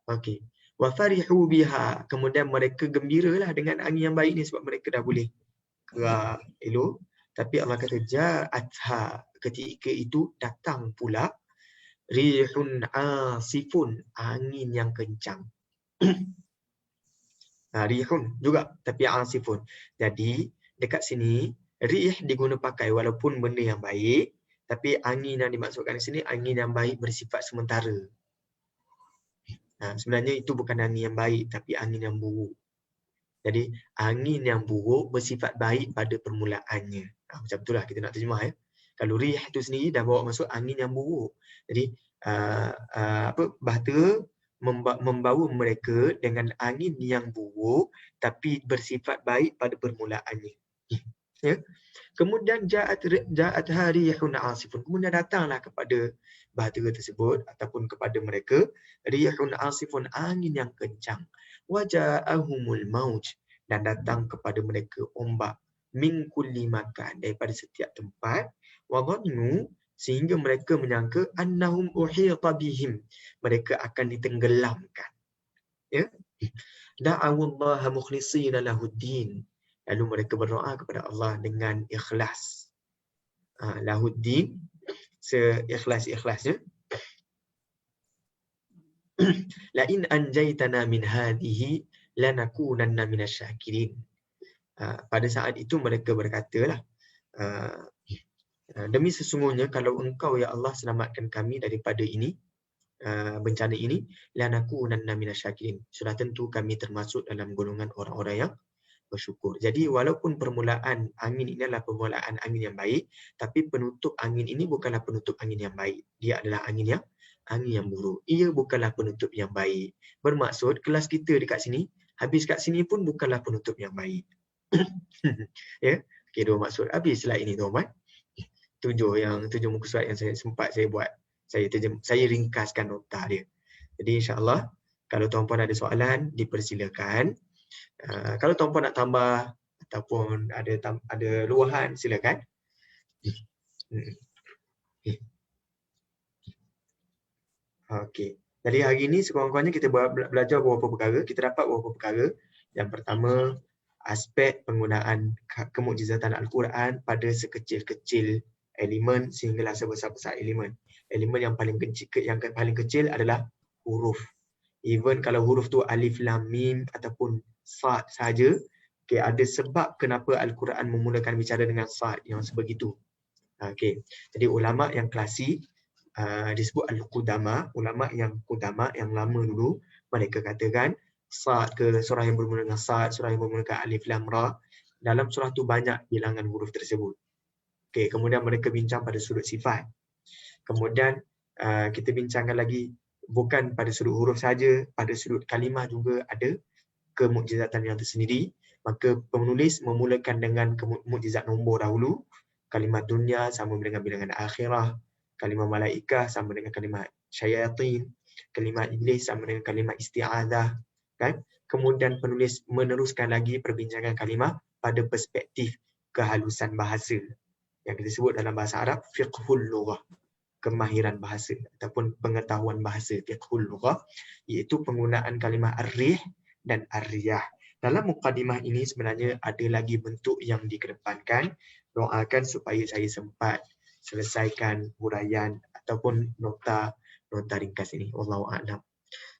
Okey. Wa farihu biha, kemudian mereka gembiralah dengan angin yang baik ni sebab mereka dah boleh gerak elok. Tapi Allah kata ja'atha, ketika itu datang pula rihun asifun, angin yang kencang. Rihun juga tapi asifun. Jadi dekat sini rih diguna pakai walaupun benda yang baik, tapi angin yang dimaksudkan di sini angin yang baik bersifat sementara. Sebenarnya itu bukan angin yang baik tapi angin yang buruk. Jadi angin yang buruk bersifat baik pada permulaannya. Macam itulah kita nak terjemah ya. Kalau rih itu sendiri dah bawa masuk angin yang buruk. Jadi bahtera membawa mereka dengan angin yang buruk tapi bersifat baik pada permulaannya. Ya. Kemudian ja'at harihun asifun. Kemudian datanglah kepada bahtera tersebut ataupun kepada mereka rihun asifun, angin yang kencang. Wa ja'ahumul mauj, dan datang kepada mereka ombak min kulli makan, daripada setiap tempat. Wa dhannu, sehingga mereka menyangka annahum uhita bihim, mereka akan ditenggelamkan. Ya. Da'awallaha mukhlishina lahuddin, lalu mereka berdoa kepada Allah dengan ikhlas. Lahuddin, seikhlas-ikhlasnya. La in anjaytana min hadhihi lanakunanna minasyakirin. Pada saat itu mereka berkatalah, demi sesungguhnya kalau engkau ya Allah selamatkan kami daripada ini, bencana ini, lanakunanna minasyakirin, sudah tentu kami termasuk dalam golongan orang-orang yang bersyukur. Jadi walaupun permulaan angin ini adalah permulaan angin yang baik, tapi penutup angin ini bukanlah penutup angin yang baik. Dia adalah angin yang buruk. Ia bukanlah penutup yang baik. Bermaksud kelas kita dekat sini, habis kat sini pun bukanlah penutup yang baik. Ya. Okey, dua maksud. Habis slide ini tuan-tuan. Tujuh muka surat yang saya buat. Saya ringkaskan nota dia. Jadi insya-Allah kalau tuan-puan ada soalan dipersilakan. Kalau tuan-puan nak tambah ataupun ada luahan, silakan. Okey. Jadi hari ini sekurang-kurangnya kita belajar beberapa perkara. Kita dapat beberapa perkara. Yang pertama, aspek penggunaan kemukjizatan Al-Quran pada sekecil-kecil elemen sehinggalah sebesar-besar elemen. Elemen yang paling kecil adalah huruf. Even kalau huruf tu alif lam mim ataupun sad saja, okey, ada sebab kenapa Al-Quran memulakan bicara dengan sad yang sebegitu. Okey. Jadi ulama yang klasik disebut al-qudama, ulama yang qudama yang lama dulu, mereka katakan sad ke surah yang bermula dengan sad, surah yang bermula dengan alif lam ra, dalam surah tu banyak bilangan huruf tersebut. Okey, kemudian mereka bincang pada sudut sifat. Kemudian kita bincangkan lagi bukan pada sudut huruf saja, pada sudut kalimah juga ada kemukjizatan yang tersendiri. Maka penulis memulakan dengan mukjizat nombor dahulu. Kalimat dunia sama dengan bilangan akhirah. Kalimat malaikah sama dengan kalimat syayatin. Kalimat iblis sama dengan kalimat isti'adzah. Kan? Kemudian penulis meneruskan lagi perbincangan kalimah pada perspektif kehalusan bahasa. Yang kita sebut dalam bahasa Arab, fiqhul lughah. Kemahiran bahasa ataupun pengetahuan bahasa, fiqhul lughah, iaitu penggunaan kalimah ar-rih dan ar-riyah. Dalam mukadimah ini sebenarnya ada lagi bentuk yang dikedepankan. Doakan supaya saya sempat selesaikan huraian ataupun nota ringkas ini. Wallahu a'lam.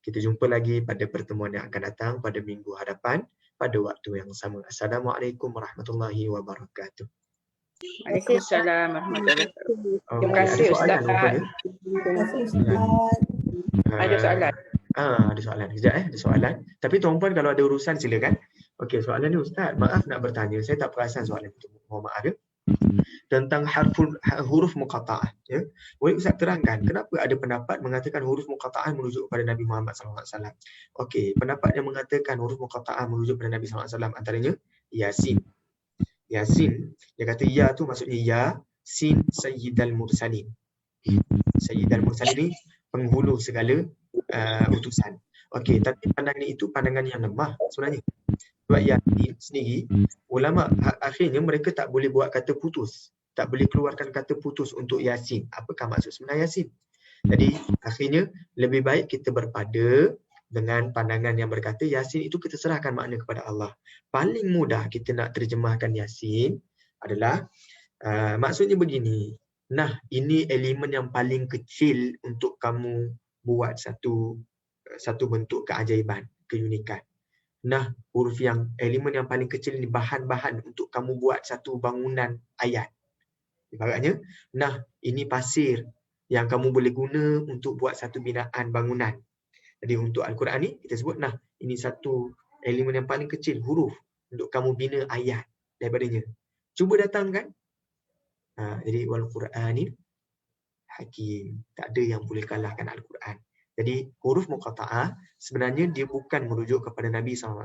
Kita jumpa lagi pada pertemuan yang akan datang pada minggu hadapan pada waktu yang sama. Assalamualaikum warahmatullahi wabarakatuh. Waalaikumsalam warahmatullahi wabarakatuh. Terima kasih Ustaz. Ada soalan? Ada soalan. Sekejap ada soalan. Tapi tuan-puan kalau ada urusan silakan. Okey, soalan ni Ustaz, maaf nak bertanya. Saya tak perasan soalan itu. Mohon maaf ya. Tentang huruf muqatta'ah, ya. Boleh Ustaz terangkan kenapa ada pendapat mengatakan huruf muqatta'ah merujuk kepada Nabi Muhammad SAW? Okey, pendapat yang mengatakan huruf muqatta'ah merujuk kepada Nabi SAW antaranya Yasin. Yasin, dia kata ya tu maksudnya ya, sin sayyidal mursalin. Sayyidal mursalin ni penghulu segala utusan. Okey, tapi pandangan itu pandangan yang lemah sebenarnya. Sebab Yasin sendiri, ulama akhirnya mereka tak boleh buat kata putus. Tak boleh keluarkan kata putus untuk Yasin. Apakah maksud sebenar Yasin? Jadi akhirnya lebih baik kita berpada dengan pandangan yang berkata Yasin itu kita serahkan makna kepada Allah. Paling mudah kita nak terjemahkan Yasin adalah maksudnya begini. Nah, ini elemen yang paling kecil untuk kamu buat satu bentuk keajaiban, keunikan. Nah, huruf yang elemen yang paling kecil ini bahan-bahan untuk kamu buat satu bangunan ayat. Ibaratnya, nah ini pasir yang kamu boleh guna untuk buat satu binaan bangunan. Jadi untuk Al-Quran ni kita sebut nah ini satu elemen yang paling kecil, huruf untuk kamu bina ayat daripadanya. Cuba datangkan. Jadi wal Qur'anil Hakim. Tak ada yang boleh kalahkan Al-Quran. Jadi huruf muqatta'ah sebenarnya dia bukan merujuk kepada Nabi SAW.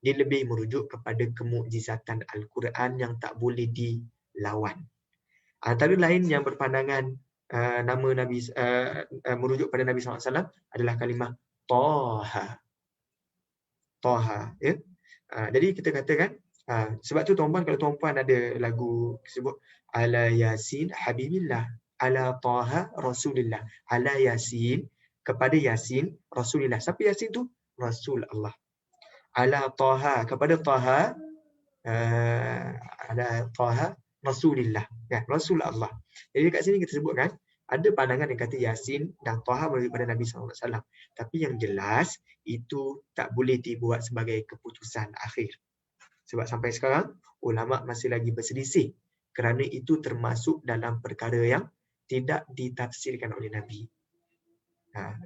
Dia lebih merujuk kepada kemukjizatan Al-Quran yang tak boleh dilawan. Antara lain yang berpandangan nama Nabi merujuk pada Nabi SAW adalah kalimah Taha. Taha, ya. Jadi kita katakan sebab tu tuan-puan, kalau tuan-puan ada lagu sebut ala Yasin Habibillah, ala Taha Rasulillah, ala Yasin, kepada Yasin Rasulillah. Siapa Yasin tu? Rasul Allah. Ala Taha, kepada Taha, ala Taha Rasulillah, ya, Rasul Allah. Jadi dekat sini kita sebutkan ada pandangan yang kata Yasin dan Taha merujuk pada Nabi SAW. Tapi yang jelas itu tak boleh dibuat sebagai keputusan akhir. Sebab sampai sekarang ulama masih lagi berselisih kerana itu termasuk dalam perkara yang tidak ditafsirkan oleh Nabi.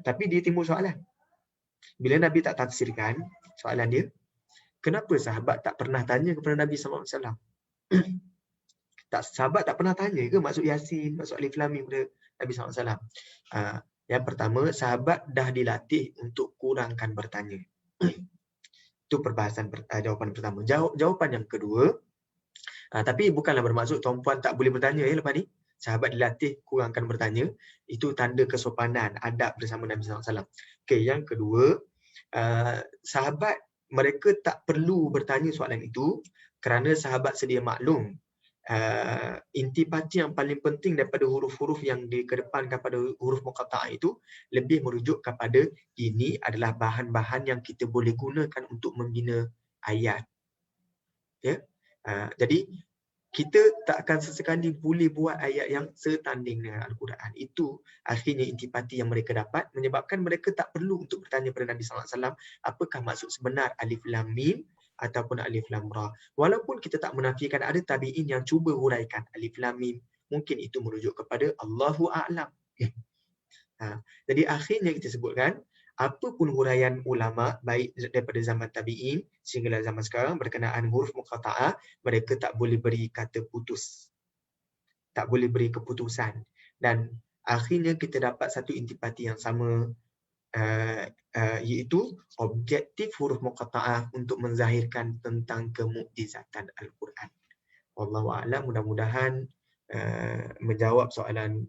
Tapi dia timbul soalan. Bila Nabi tak tafsirkan, soalan dia, kenapa sahabat tak pernah tanya kepada Nabi SAW? Sahabat tak pernah tanya ke maksud Yasin, maksud Alif Lam Mim kepada Nabi SAW? Yang pertama, sahabat dah dilatih untuk kurangkan bertanya. Itu perbahasan jawapan pertama. Jawapan yang kedua, tapi bukanlah bermaksud tuan-puan tak boleh bertanya ya lepas ni. Sahabat dilatih kurangkan bertanya, itu tanda kesopanan, adab bersama Nabi SAW. Okey, yang kedua, sahabat mereka tak perlu bertanya soalan itu kerana sahabat sedia maklum. Intipati yang paling penting daripada huruf-huruf yang dikedepankan pada huruf muqatta'ah itu lebih merujuk kepada ini adalah bahan-bahan yang kita boleh gunakan untuk membina ayat. Ya? Jadi kita tak akan sesekali boleh buat ayat yang setanding dengan Al-Quran. Itu akhirnya intipati yang mereka dapat menyebabkan mereka tak perlu untuk bertanya kepada Nabi SAW apakah maksud sebenar Alif Lam Mim ataupun Alif Lam Ra. Walaupun kita tak menafikan ada tabi'in yang cuba huraikan Alif Lam Mim, mungkin itu merujuk kepada Allahu A'lam. Jadi akhirnya kita sebutkan, apapun huraian ulama baik daripada zaman tabi'in sehingga zaman sekarang berkenaan huruf muqatta'ah, mereka tak boleh beri kata putus. Tak boleh beri keputusan. Dan akhirnya kita dapat satu intipati yang sama iaitu objektif huruf muqatta'ah untuk menzahirkan tentang kemukjizatan Al-Quran. Wallahu a'lam, mudah-mudahan menjawab soalan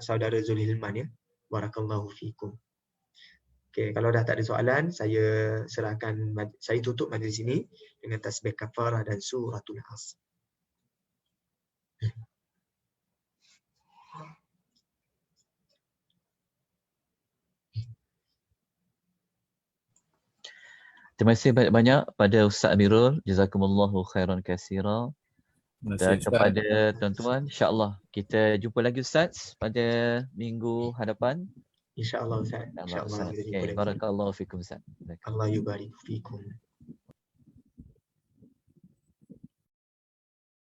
saudara Zulhilman ya. Barakallahu fikum. Okey, kalau dah tak ada soalan, saya tutup majlis ini dengan tasbih kafarah dan suratul Asr. Terima kasih banyak-banyak pada Ustaz Amirul. Jazakumullahu khairan katsira. Dan kepada tuan-tuan, insya-Allah kita jumpa lagi Ustaz pada minggu hadapan. InsyaAllah Ustaz. InsyaAllah. Okay. Barakallahu fikum Ustaz. Allah yubarik fikum.